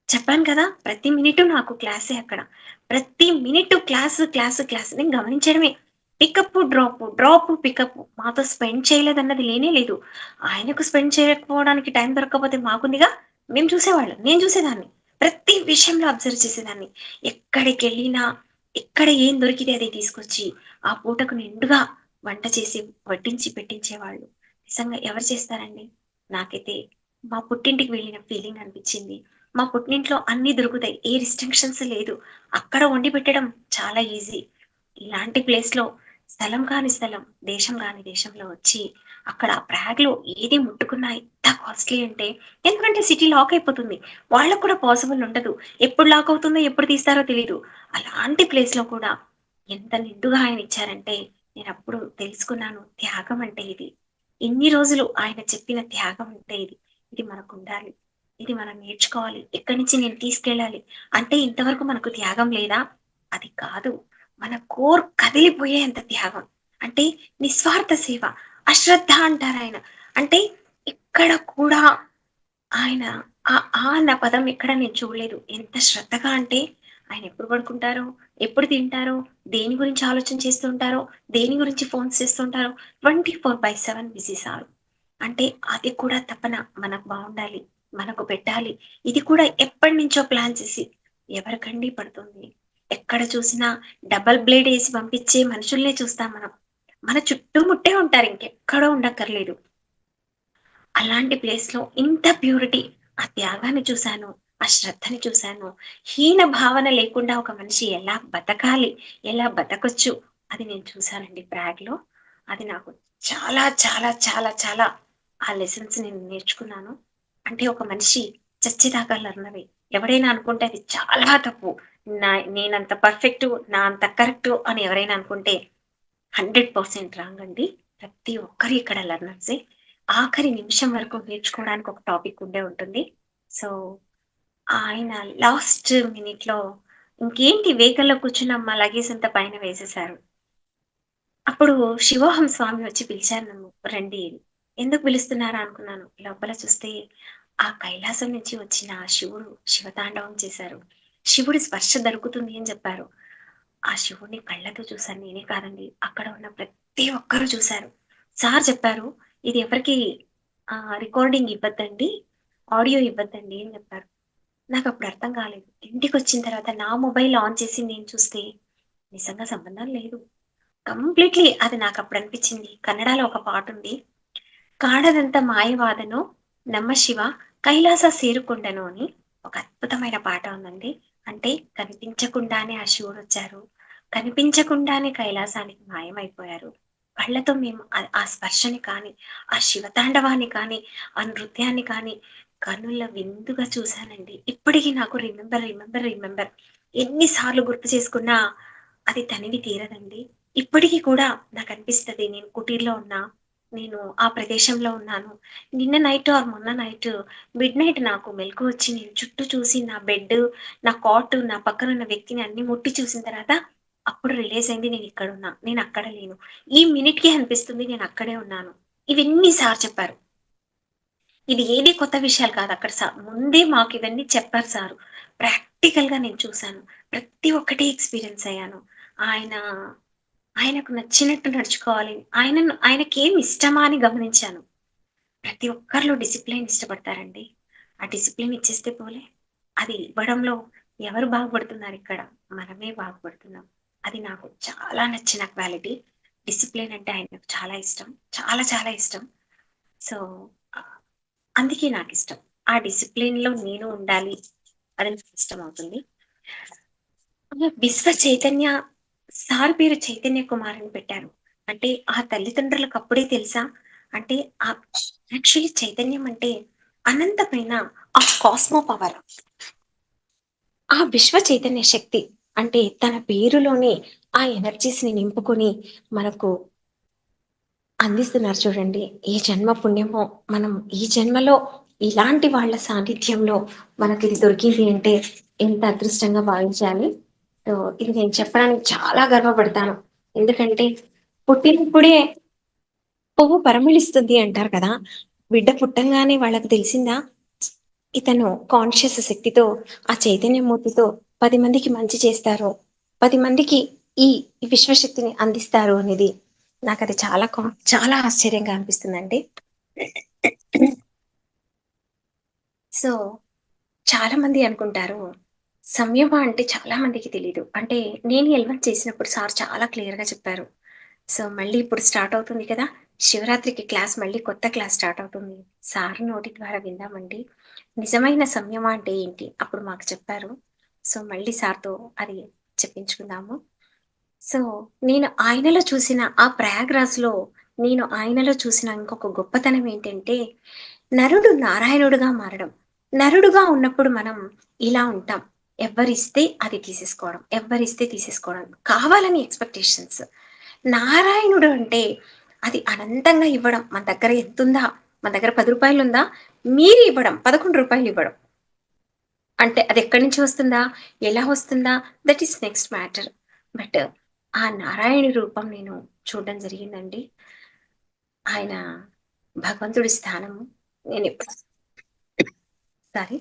చెప్పాను కదా! ప్రతి మినిటు నాకు క్లాసే అక్కడ. ప్రతి మినిటు క్లాసు, క్లాసు, క్లాసు. నేను గమనించడమే. Pickup, drop, drop, pickup. మాతో స్పెండ్ చేయలేదన్నది లేనే లేదు. ఆయనకు స్పెండ్ చేయకపోవడానికి టైం దొరక్కపోతే మాకుందిగా. మేము చూసేవాళ్ళం. నేను చూసేదాన్ని. ప్రతి విషయంలో అబ్జర్వ్ చేసేదాన్ని. ఎక్కడికెళ్ళినా, ఎక్కడ ఏం దొరికితే అది తీసుకొచ్చి, ఆ పూటకు నిండుగా వంట చేసి, వడ్డించి పెట్టించేవాళ్ళు. నిజంగా ఎవరు చేస్తారండి? నాకైతే మా పుట్టింటికి వెళ్ళిన ఫీలింగ్ అనిపిచ్చింది. మా పుట్టినింట్లో అన్నీ దొరుకుతాయి. ఏ రిస్ట్రిక్షన్స్ లేదు. అక్కడ వండి పెట్టడం చాలా ఈజీ. ఇలాంటి ప్లేస్‌లో స్థలం కాని స్థలం, దేశం గాని దేశంలో వచ్చి, అక్కడ ప్రాగ్‌లో ఏది ముట్టుకున్నా ఎంత కాస్ట్‌లీ అంటే ఎందుకంటే సిటీ లాక్ అయిపోతుంది. వాళ్ళకి కూడా పాసిబుల్ ఉండదు. ఎప్పుడు లాక్ అవుతుందో, ఎప్పుడు తీస్తారో తెలీదు. అలాంటి ప్లేస్‌లో కూడా ఎంత నిండుగా ఆయన ఇచ్చారంటే, నేనప్పుడు తెలుసుకున్నాను త్యాగం అంటే ఇది. ఇన్ని రోజులు ఆయన చెప్పిన త్యాగం అంటే ఇది. ఇది మనకుండాలి. ఇది మనం నేర్చుకోవాలి. ఇక్కడి నుంచి నేను తీసుకెళ్ళాలి. అంటే ఇంతవరకు మనకు త్యాగం లేదా? అది కాదు. మన కోర్ కదిలిపోయేంత త్యాగం. అంటే నిస్వార్థ సేవ. అశ్రద్ధ అంటారాయన. అంటే ఇక్కడ కూడా ఆయన అన్న పదం ఎక్కడ నేను చూడలేదు. ఎంత శ్రద్ధగా అంటే ఆయన ఎప్పుడు పడుకుంటారో, ఎప్పుడు తింటారో, దేని గురించి ఆలోచన చేస్తూ ఉంటారో, దేని గురించి ఫోన్స్ చేస్తుంటారో 24/7 బిజీ సార్. అంటే అది కూడా తపన. మనకు బావుండాలి. మనకు పెట్టాలి. ఇది కూడా ఎప్పటినుంచో ప్లాన్ చేసి ఎవరికండి పడుతుంది? ఎక్కడ చూసినా డబుల్ బ్లేడ్ ఏసి పంపించే మనుషుల్నే చూస్తాం మనం. మన చుట్టుముట్టే ఉంటారు. ఇంకెక్కడో ఉండక్కర్లేదు. అలాంటి ప్లేస్‌లో ఇంత ప్యూరిటీ, ఆ త్యాగాన్ని చూసాను. ఆ శ్రద్ధని చూసాను. హీన భావన లేకుండా ఒక మనిషి ఎలా బతకాలి, ఎలా బతకొచ్చు అది నేను చూసానండి ప్రాగ్‌లో. అది నాకు చాలా, చాలా, చాలా, చాలా ఆ లెసన్స్ నేను నేర్చుకున్నాను. అంటే ఒక మనిషి చచ్చేదాకా లెర్నరే. ఎవరైనా అనుకుంటే అది చాలా తప్పు. నేనంత పర్ఫెక్టు, నా అంత కరెక్టు అని ఎవరైనా అనుకుంటే 100% రాంగ్ అండి. ప్రతి ఒక్కరు ఇక్కడ లెర్నర్సే. ఆఖరి నిమిషం వరకు నేర్చుకోవడానికి ఒక టాపిక్ ఉండే ఉంటుంది. సో, ఆయన లాస్ట్ మినిట్‌లో ఇంకేంటి వెహికల్‌లో కూర్చున్నాం మా లగేజ్ అంతా పైన వేసేసారు. అప్పుడు శివోహం స్వామి వచ్చి పిలిచారు నన్ను రండి అని. ఎందుకు పిలుస్తున్నారా అనుకున్నాను. లోపల చూస్తే ఆ కైలాసం నుంచి వచ్చిన ఆ శివుడు శివతాండవం చేశారు. శివుడి స్పర్శ దొరుకుతుంది అని చెప్పారు. ఆ శివుడిని కళ్ళతో చూసాను నేనే కాదండి. అక్కడ ఉన్న ప్రతి ఒక్కరు చూసారు. సార్ చెప్పారు, "ఇది ఎవరికీ రికార్డింగ్ ఇవ్వద్దండి. ఆడియో ఇవ్వద్దండి" అని చెప్పారు. నాకప్పుడు అర్థం కాలేదు. ఇంటికొచ్చిన తర్వాత నా మొబైల్ ఆన్ చేసి నేను చూస్తే నిజంగా సంబంధం లేదు. కంప్లీట్‌లీ అది నాకప్పుడు అనిపించింది. కన్నడలో ఒక పాటుంది. 'కాಣದಂತ మాయవాదనో నమఃశివ కైలాస సేరుకొండను' అని ఒక అద్భుతమైన పాట ఉందండి. అంటే కనిపించకుండానే ఆ శివుడొచ్చారు. కనిపించకుండానే కైలాసానికి మాయమైపోయారు. కళ్ళతో మేము ఆ స్పర్శని కానీ, ఆ శివతాండవాన్ని కానీ, ఆ నృత్యాన్ని కానీ కనుల విందుగా చూశానండి. ఇప్పటికి నాకు రిమెంబర్, రిమెంబర్, రిమెంబర్ ఎన్ని సార్లు గుర్తు చేసుకున్నా అది తనివి తీరదండి. ఇప్పటికి కూడా నాకనిపిస్తది నేను కుటీర్‌లో ఉన్నా, నేను ఆ ప్రదేశంలో ఉన్నాను. నిన్న నైట్ ఆర్ మొన్న నైట్ మిడ్‌నైట్ నాకు మెలుకువ వచ్చి నేను చుట్టూ చూసి నా బెడ్, నా కాట్, నా పక్కనున్న వ్యక్తిని అన్నీ ముట్టి చూసిన తర్వాత అప్పుడు రియలైజ్ అయింది నేనిక్కడున్నా. నేనక్కడ లేను. ఈ మినిట్‌కే అనిపిస్తుంది నేనక్కడే ఉన్నాను. ఇవన్నీ సార్ చెప్పారు. ఇది ఏది కొత్త విషయాలు కాదు. అక్కడ ముందే మాకివన్నీ చెప్పారు సారు. ప్రాక్టికల్‌గా నేను చూసాను. ప్రతి ఒక్కటి ఎక్స్‌పీరియన్స్ అయ్యాను. ఆయన ఆయనకు నచ్చినట్టు నడుచుకోవాలి. ఆయనకేమి ఇష్టమా అని గమనించాను. ప్రతి ఒక్కరిలో డిసిప్లిన్ ఇష్టపడతారండి. ఆ డిసిప్లిన్ ఇచ్చేస్తే పోలే. అది ఇవ్వడంలో ఎవరు బాగుపడుతున్నారిక్కడ? మనమే బాగుపడుతున్నాం. అది నాకు చాలా నచ్చిన క్వాలిటీ. డిసిప్లిన్ అంటే ఆయనకు చాలా ఇష్టం. చాలా చాలా ఇష్టం. సో, ఆహ్, అందుకే నాకిష్టం. ఆ డిసిప్లిన్‌లో నేను ఉండాలి అని నాకిష్టమవుతుంది. విశ్వ చైతన్య సార్ పేరు చైతన్య కుమార్ అని పెట్టారు. అంటే ఆ తల్లిదండ్రులకు అప్పుడే తెలుసా? అంటే యాక్చువల్లీ చైతన్యం అంటే అనంతమైన ఆ కాస్మో పవర్. ఆ విశ్వ చైతన్య శక్తి. అంటే తన పేరులోనే ఆ ఎనర్జీస్‌ని నింపుకొని మనకు అందిస్తున్నారు చూడండి. ఏ జన్మ పుణ్యమో మనం ఈ జన్మలో ఇలాంటి వాళ్ళ సాన్నిధ్యంలో మనకిది దొరికింది అంటే ఎంత అదృష్టంగా భావించాలి. సో, ఇది నేను చెప్పడానికి చాలా గర్వపడతాను. ఎందుకంటే పుట్టినప్పుడే పువ్వు పరిమళిస్తుంది అంటారు కదా! బిడ్డ పుట్టంగానే వాళ్ళకి తెలిసిందా? ఇతను కాన్షియస్ శక్తితో, ఆ చైతన్యమూర్తితో 10 మందికి మంచి చేస్తారు. 10 మందికి ఈ విశ్వశక్తిని అందిస్తారు అనేది నాకది చాలా ఆశ్చర్యంగా అనిపిస్తుందండి. సో, చాలా మంది అనుకుంటారు, సంయమ అంటే చాలా మందికి తెలీదు. అంటే నేను ఎల్1 చేసినప్పుడు సార్ చాలా క్లియర్‌గా చెప్పారు. సో, మళ్ళీ ఇప్పుడు స్టార్ట్ అవుతుంది కదా! శివరాత్రికి క్లాస్ మళ్ళీ కొత్త క్లాస్ స్టార్ట్ అవుతుంది. సార్ నోటి ద్వారా విందామండి. నిజమైన సంయమ అంటే ఏంటి? అప్పుడు మాకు చెప్పారు. సో, మళ్ళీ సార్‌తో అది చెప్పించుకుందాము. సో, నేను ఆయనలో చూసిన ఆ ప్రయాగ్‌రాజ్‌లో నేను ఆయనలో చూసిన ఇంకొక గొప్పతనం ఏంటంటే, నరుడు నారాయణుడుగా మారడం. నరుడుగా ఉన్నప్పుడు మనం ఇలా ఉంటాం. ఎవ్వరిస్తే అది తీసేసుకోవడం. ఎవ్వరిస్తే తీసేసుకోవడం. కావాలని ఎక్స్‌పెక్టేషన్స్. నారాయణుడు అంటే అది అనంతంగా ఇవ్వడం. మన దగ్గర ఎంతుందా? మన దగ్గర రూ. 10 ఉందా? మీరు ఇవ్వడం. రూ. 11 ఇవ్వడం. అంటే అదెక్కడి నుంచి వస్తుందా? ఎలా వస్తుందా? That is next matter. But ఆ నారాయణుడి రూపం నేను చూడడం జరిగిందండి. ఆయన భగవంతుడి స్థానము నేనెప్పుడు సారీ.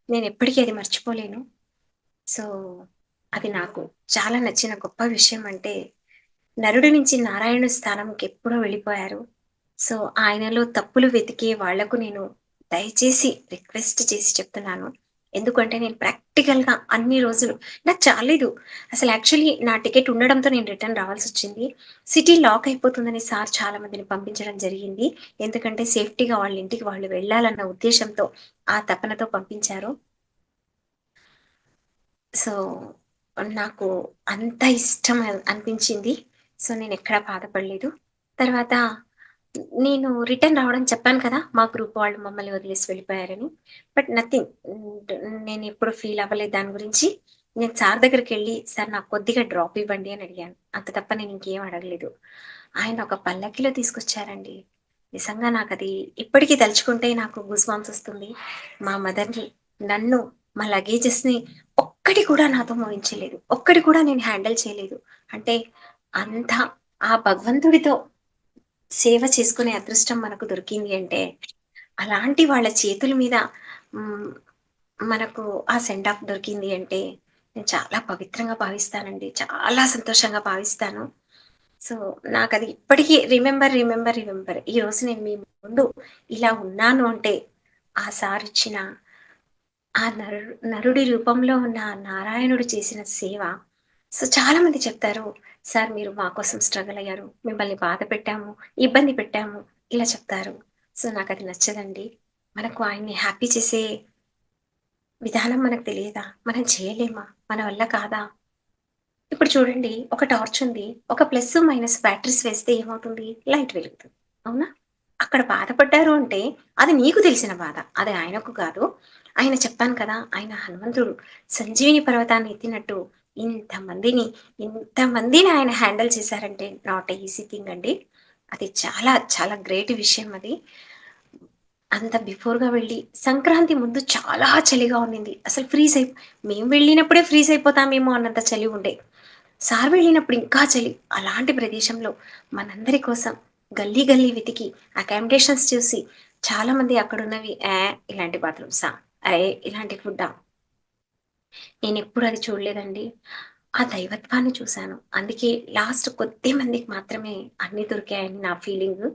నేనెప్పటికీ అది మర్చిపోలేను. సో, అది నాకు చాలా నచ్చిన గొప్ప విషయం అంటే, నరుడి నుంచి నారాయణుడి స్థానంకెప్పుడో వెళ్ళిపోయారు. సో, ఆయనలో తప్పులు వెతికే వాళ్ళకు నేను దయచేసి రిక్వెస్ట్ చేసి చెప్తున్నాను. ఎందుకంటే నేను ప్రాక్టికల్‌గా అన్ని రోజులు నాకు చాలేదు. అసలు యాక్చువల్లీ నా టికెట్ ఉండడంతో నేను రిటర్న్ రావాల్సొచ్చింది. సిటీ లాక్ అయిపోతుందని సార్ చాలా మందిని పంపించడం జరిగింది. ఎందుకంటే సేఫ్టీగా వాళ్ళ ఇంటికి వాళ్ళు వెళ్ళాలన్న ఉద్దేశ్యంతో ఆ తపనతో పంపించారు. సో, నాకు అంత ఇష్టం అనిపించింది. సో, నేనెక్కడా బాధపడలేదు. తర్వాత నేను రిటర్న్ రావడం చెప్పాను కదా! మా గ్రూప్ వాళ్ళు మమ్మల్ని వదిలేసి వెళ్ళిపోయారని. But nothing. నేనెప్పుడు ఫీల్ అవ్వలేదు దాని గురించి. నేను సార్ దగ్గరికెళ్ళి, "సార్ నాకు కొద్దిగా డ్రాప్ ఇవ్వండి" అని అడిగాను. అంత తప్ప నేనింకేం అడగలేదు. ఆయన ఒక పల్లకిలో తీసుకొచ్చారండి. నిజంగా నాకది ఇప్పటికి తలుచుకుంటే నాకు గూస్ బంప్స్ ఒస్తుంది. మా మదర్‌ని, నన్ను, మా లగేజెస్‌ని ఒక్కటి కూడా నాతో మోయించలేదు. ఒక్కటి కూడా నేను హ్యాండిల్ చేయలేదు. అంటే అంత ఆ భగవంతుడితో సేవ చేసుకునే అదృష్టం మనకు దొరికింది అంటే, అలాంటి వాళ్ళ చేతుల మీద హ్మ్, మనకు ఆ సెండ్ ఆఫ్ దొరికింది అంటే, నేను చాలా పవిత్రంగా భావిస్తానండి. చాలా సంతోషంగా భావిస్తాను. సో, నాకది ఇప్పటికి రిమెంబర్, రిమెంబర్, రిమెంబర్. ఈరోజు నేను మీ ముందు ఇలా ఉన్నాను అంటే, ఆ సారిచ్చిన ఆ నరుడి రూపంలో ఉన్న ఆ నారాయణుడు చేసిన సేవ. సో, చాలామంది చెప్తారు, "సార్ మీరు మా కోసం స్ట్రగల్ అయ్యారు. మిమ్మల్ని బాధ పెట్టాము, ఇబ్బంది పెట్టాము" ఇలా చెప్తారు. సో, నాకది నచ్చదండి. మనకు ఆయన్ని హ్యాపీ చేసే విధానం మనకు తెలియదా? మనం చేయలేమా? మన వల్ల కాదా? ఇప్పుడు చూడండి, ఒక టార్చ్ ఉంది. ఒక ప్లస్, మైనస్ బ్యాటరీస్ వేస్తే ఏమవుతుంది? లైట్ వెలుగుతుంది. అవునా? అక్కడ బాధపడ్డారు అంటే, అది నీకు తెలిసిన బాధ. అది ఆయనకు కాదు. ఆయన చెప్పాను కదా! ఆయన హనుమంతుడు సంజీవిని పర్వతాన్ని ఎత్తినట్టు ఇంతమందిని, ఇంతమందిని ఆయన హ్యాండిల్ చేశారంటే నాట్ ఎ ఈజీ థింగ్ అండి. అది చాలా, చాలా గ్రేట్ విషయం అది. అంత బిఫోర్‌గా వెళ్ళి సంక్రాంతి ముందు చాలా చలిగా ఉండింది. అసలు మేము వెళ్ళినప్పుడే ఫ్రీజ్ అయిపోతామేమో అన్నంత చలి ఉండే. సార్ వెళ్ళినప్పుడు ఇంకా చలి. అలాంటి ప్రదేశంలో మనందరి కోసం గల్లీ గల్లీ వెతికి అకామిడేషన్స్ చూసి చాలామంది అక్కడున్నవి ఇలాంటి బాత్రూమ్సా? ఇలాంటి ఫుడ్డా? నేనెప్పుడు అది చూడలేదండి. ఆ దైవత్వాన్ని చూశాను. అందుకే లాస్ట్ కొద్ది మందికి మాత్రమే అన్నీ దొరికాయని నా ఫీలింగు.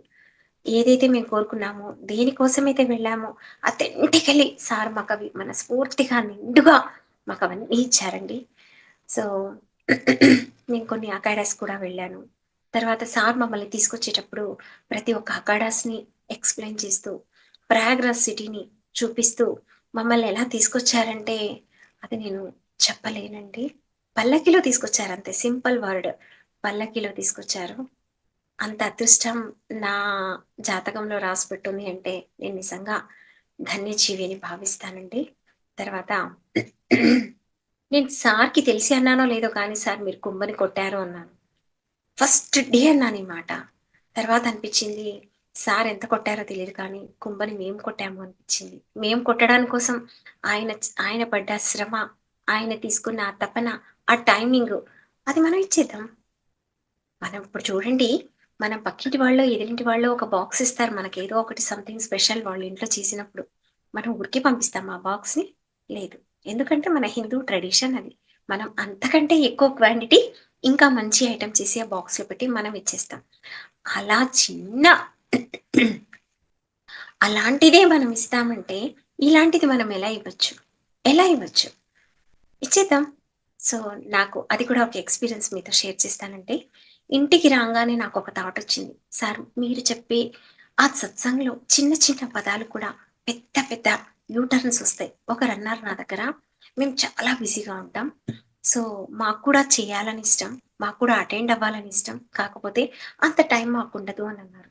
ఏదైతే మేము కోరుకున్నామో, దేనికోసమైతే వెళ్ళామో అథెంటికల్లీ సార్ మాకవి మనస్ఫూర్తిగా నిండుగా మాకవన్నీ ఇచ్చారండి. సో, నేను కొన్ని అకాడాస్ కూడా వెళ్ళాను. తర్వాత సార్ మమ్మల్ని తీసుకొచ్చేటప్పుడు ప్రతి ఒక్క అకాడాస్‌ని ఎక్స్‌ప్లెయిన్ చేస్తూ, ప్రయాగ్రాజ్ సిటీని చూపిస్తూ మమ్మల్ని ఎలా తీసుకొచ్చారంటే, అది నేను చెప్పలేనండి. పల్లకీలో తీసుకొచ్చారంతే సింపుల్ వర్డ్. పల్లకీలో తీసుకొచ్చారు. అంత అదృష్టం నా జాతకంలో రాసిపెట్టుంది అంటే, నేను నిజంగా ధన్యజీవి అని భావిస్తానండి. తర్వాత నేను సార్‌కి తెలిసి అన్నానో లేదో కానీ, "సార్ మీరు కుంభని కొట్టారు" అన్నాను. ఫస్ట్ డే అన్నాను ఈ మాట. తర్వాత అనిపిచ్చింది, సార్ ఎంత కొట్టారో తెలీదు కానీ, కుంభని మేము కొట్టాము అనిపిచ్చింది. మేము కొట్టడాని కోసం ఆయన పడ్డ శ్రమ, ఆయన తీసుకున్న ఆ తపన, ఆ టైమింగు అది మనం ఇచ్చేద్దాం. మనం ఇప్పుడు చూడండి, మనం పక్కింటి వాళ్ళో, ఎదురింటి వాళ్ళో ఒక బాక్స్ ఇస్తారు మనకేదో ఒకటి సంథింగ్ స్పెషల్ వాళ్ళు ఇంట్లో చేసినప్పుడు. మనం ఊరికే పంపిస్తామా ఆ బాక్స్‌ని? లేదు. ఎందుకంటే మన హిందూ ట్రెడిషన్ అది. మనం అంతకంటే ఎక్కువ క్వాంటిటీ ఇంకా మంచి ఐటెమ్ చేసి ఆ బాక్స్‌లో పెట్టి మనం ఇచ్చేస్తాం. అలా చిన్న అలాంటిదే మనం ఇస్తామంటే, ఇలాంటిది మనం ఎలా ఇవ్వచ్చు? ఎలా ఇవ్వచ్చు? ఇచ్చేద్దాం. సో, నాకు అది కూడా ఒక ఎక్స్‌పీరియన్స్ మీతో షేర్ చేస్తానండి. ఇంటికి రాంగానే నాకొక థాటొచ్చింది. సార్ మీరు చెప్పే ఆ సత్సంగ్‌లో చిన్న చిన్న పదాలు కూడా పెద్ద పెద్ద యూ టర్న్స్ ఒస్తాయి. ఒకరన్నారు నా దగ్గర, "మేము చాలా బిజీగా ఉంటాం. సో, మాకు కూడా చేయాలని ఇష్టం. మాకు కూడా అటెండ్ అవ్వాలని ఇష్టం. కాకపోతే అంత టైం మాకుండదు" అనన్నారు.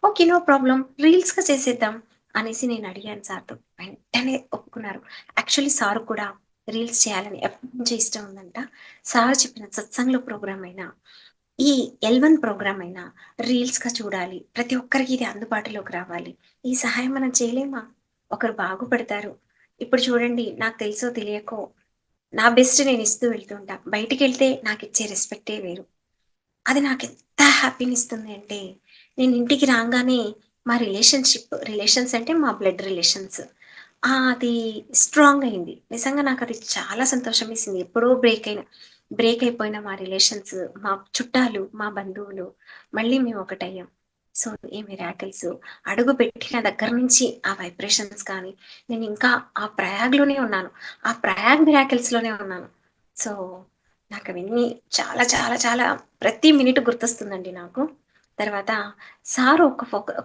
ఓకే. No problem. రీల్స్‌గా చేసేద్దాం అనేసి నేను అడిగాను సార్‌తో. వెంటనే ఒప్పుకున్నారు. యాక్చువల్లీ సార్ కూడా రీల్స్ చేయాలని ఎప్పటినుంచో ఇష్టం ఉందంట. సార్ చెప్పిన సత్సంగ్‌లో ప్రోగ్రామ్ అయినా, ఈ ఎల్1 ప్రోగ్రామ్ అయినా రీల్స్‌గా చూడాలి. ప్రతి ఒక్కరికి ఇది అందుబాటులోకి రావాలి. ఈ సహాయం మనం చేయలేమా? ఒకరు బాగుపడతారు. ఇప్పుడు చూడండి నాకు తెలుసో తెలియకో నా బెస్ట్ నేను ఇస్తూ వెళ్తుంటా. బయటికెళ్తే నాకిచ్చే రెస్పెక్టే వేరు. అది నాకెంత హ్యాపీనిస్తుంది అంటే, నేను ఇంటికి రాంగానే మా రిలేషన్స్ అంటే మా బ్లడ్ రిలేషన్స్. అది స్ట్రాంగ్ అయింది. నిజంగా నాకది చాలా సంతోషమేసింది. ఎప్పుడో బ్రేక్ అయిపోయిన మా రిలేషన్స్, మా చుట్టాలు, మా బంధువులు మళ్ళీ మేము ఒకటయ్యాం. సో, ఈ మిరాకిల్స్ అడుగు పెట్టిన దగ్గర నుంచి ఆ వైబ్రేషన్స్ కానీ, నేనింకా ఆ ప్రయాగ్‌లోనే ఉన్నాను. ఆ ప్రయాగ్ మిరాకిల్స్‌లోనే ఉన్నాను. సో, నాకవన్నీ చాలా చాలా చాలా ప్రతి మినిట్ గుర్తొస్తుందండి నాకు. తర్వాత సారు ఒక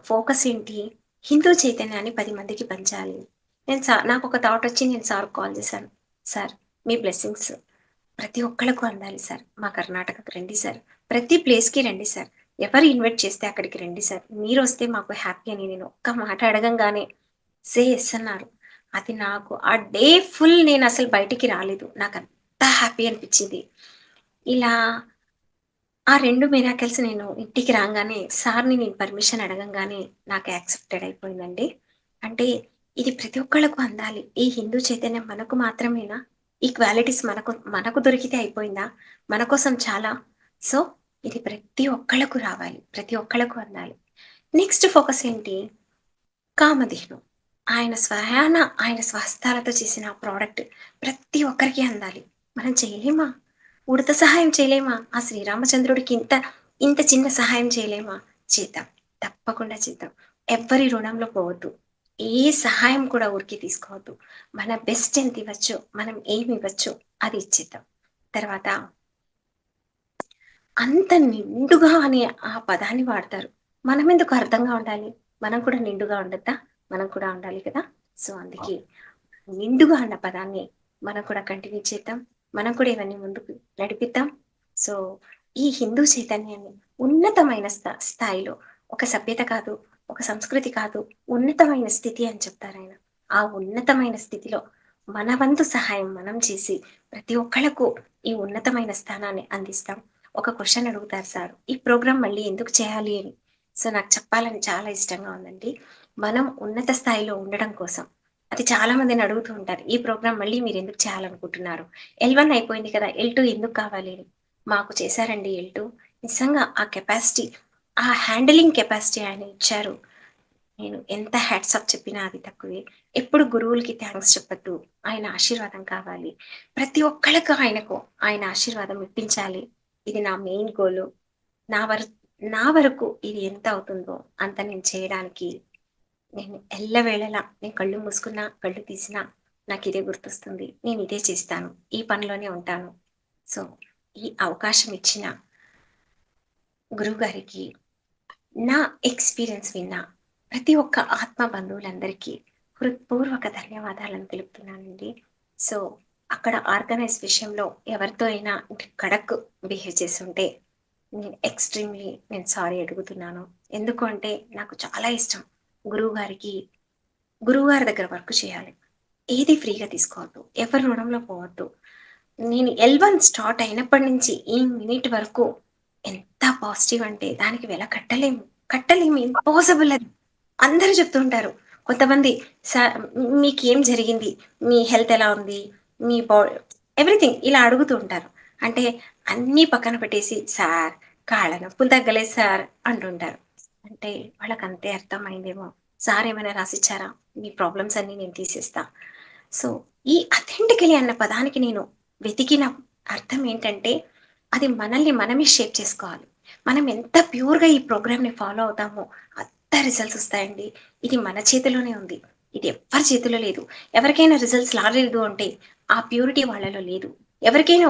ఫోకస్ ఏంటి, హిందూ చైతన్యాన్ని 10 మందికి పంచాలి. నాకొక థాటొచ్చి నేను సార్‌కి కాల్ చేశాను. సార్ మీ బ్లెస్సింగ్స్ ప్రతి ఒక్కళ్ళకు అందాలి సార్. మా కర్ణాటకకి రండి సార్. ప్రతి ప్లేస్‌కి రండి సార్. ఎవరు ఇన్వైట్ చేస్తే అక్కడికి రండి సార్. మీరొస్తే మాకు హ్యాపీ అని నేను ఒక్క మాట అడగంగానే సే యెస్ అన్నారు. అది నాకు ఆ డే ఫుల్ నేనసలు బయటికి రాలేదు. నాకంత హ్యాపీ అనిపిచ్చింది. ఇలా ఆ 2 మిరాకిల్స్ నేను ఇంటికి రాంగానే సార్‌ని నేను పర్మిషన్ అడగంగానే నాకు యాక్సెప్టెడ్ అయిపోయిందండి. అంటే ఇది ప్రతి ఒక్కళ్ళకు అందాలి. ఈ హిందూ చైతన్యం మనకు మాత్రమేనా? ఈ క్వాలిటీస్ మనకు దొరికితే అయిపోయిందా? మన కోసం చాలా. సో, ఇది ప్రతి ఒక్కళ్ళకు రావాలి. ప్రతి ఒక్కళ్ళకు అందాలి. నెక్స్ట్ ఫోకస్ ఏంటి? కామధేను. ఆయన స్వహస్తాలతో చేసిన ఆ ప్రొడక్ట్ ప్రతి ఒక్కరికి అందాలి. మనం చేయలేమా? ఉడత సహాయం చేయలేమా? ఆ శ్రీరామచంద్రుడికి ఇంత చిన్న సహాయం చేయలేమా? చేద్దాం. తప్పకుండా చేద్దాం. ఎవ్వరి రుణంలో పోవద్దు. ఏ సహాయం కూడా ఊరికే తీసుకోవద్దు. మన బెస్ట్ ఎంత ఇవ్వచ్చో, మనం ఏమి ఇవ్వచ్చో అది ఇచ్చేద్దాం. తర్వాత అంత నిండుగా అనే ఆ పదాన్ని వాడతారు. మనమెందుకు అర్థంగా ఉండాలి? మనం కూడా నిండుగా ఉండొద్దా? మనం కూడా ఉండాలి కదా! సో, అందుకే నిండుగా అన్న పదాన్ని మనం కూడా కంటిన్యూ చేద్దాం. మనం కూడా ఇవన్నీ ముందుకు నడిపిద్దాం. సో, ఈ హిందూ చైతన్యాన్ని ఉన్నతమైన స్థాయిలో ఒక సభ్యత కాదు, ఒక సంస్కృతి కాదు, ఉన్నతమైన స్థితి అని చెప్తారాయన. ఆ ఉన్నతమైన స్థితిలో మన వంతు సహాయం మనం చేసి ప్రతి ఒక్కళ్ళకు ఈ ఉన్నతమైన స్థానాన్ని అందిస్తాం. ఒక క్వెషన్ అడుగుతారు సార్, ఈ ప్రోగ్రామ్ మళ్ళీ ఎందుకు చేయాలి అని. సో, నాకు చెప్పాలని చాలా ఇష్టంగా ఉందండి. మనం ఉన్నత స్థాయిలో ఉండడం కోసం అది చాలా మందిని అడుగుతూ ఉంటారు. ఈ ప్రోగ్రామ్ మళ్ళీ మీరెందుకు చేయాలనుకుంటున్నారు? ఎల్1 అయిపోయింది కదా! ఎల్2 ఎందుకు కావాలి అని. మాకు చేశారండి ఎల్2. నిజంగా ఆ కెపాసిటీ, ఆ హ్యాండిలింగ్ కెపాసిటీ ఆయన ఇచ్చారు. నేను ఎంత హ్యాట్స్ ఆఫ్ చెప్పినా అది తక్కువే. ఎప్పుడు గురువులకి థాంక్స్ చెప్పొద్దు. ఆయన ఆశీర్వాదం కావాలి. ప్రతి ఒక్కళ్ళకి ఆయన ఆశీర్వాదం ఇప్పించాలి. ఇది నా మెయిన్ గోలు. నా వర నా వరకు ఇది ఎంత అవుతుందో అంత నేను చేయడానికి నేను ఎల్లవేళలా నేను కళ్ళు మూసుకున్నా, కళ్ళు తీసినా నాకిదే గుర్తొస్తుంది. నేనిదే చేస్తాను. ఈ పనిలోనే ఉంటాను. సో, ఈ అవకాశం ఇచ్చిన గురువుగారికి, నా ఎక్స్‌పీరియన్స్ విన్న ప్రతి ఒక్క ఆత్మ బంధువులందరికీ హృత్పూర్వక ధన్యవాదాలను తెలుపుతున్నానండి. సో, అక్కడ ఆర్గనైజ్ విషయంలో ఎవరితో అయినా కడక్ బిహేవ్ చేసుంటే నేను సారీ అడుగుతున్నాను. ఎందుకు అంటే నాకు చాలా ఇష్టం గురువుగారికి గురువుగారి దగ్గర వర్క్ చేయాలి. ఏది ఫ్రీగా తీసుకోవద్దు. ఎవరి రుణంలో పోవద్దు. నేను ఎల్1 స్టార్ట్ అయినప్పటి నుంచి ఈ మినిట్ వరకు ఎంత పాజిటివ్ అంటే దానికి వెల కట్టలేము. కట్టలేము. ఇంపాసిబుల్ అది. అందరూ చెప్తుంటారు. కొంతమంది మీకేం జరిగింది? మీ హెల్త్ ఎలా ఉంది? మీ బా ఎవ్రీథింగ్ ఇలా అడుగుతూ ఉంటారు. అంటే అన్నీ పక్కన పెట్టేసి సార్ కాళ్ళ నొప్పులు తగ్గలేదు సార్ అంటుంటారు. అంటే వాళ్ళకంతే అర్థమైందేమో. సార్ ఏమైనా రాసిచ్చారా? మీ ప్రాబ్లమ్స్ అన్నీ నేను తీసేస్తా. సో, ఈ అథెంటికలీ అన్న పదానికి నేను వెతికిన అర్థం ఏంటంటే, అది మనల్ని మనమే షేప్ చేసుకోవాలి. మనం ఎంత ప్యూర్‌గా ఈ ప్రోగ్రామ్‌ని ఫాలో అవుతామో, అంత రిజల్ట్స్ ఒస్తాయండి. ఇది మన చేతిలోనే ఉంది. ఇది ఎవ్వరి చేతిలో లేదు. ఎవరికైనా రిజల్ట్స్ రాలేదు అంటే, ఆ ప్యూరిటీ వాళ్ళలో లేదు. ఎవరికైనా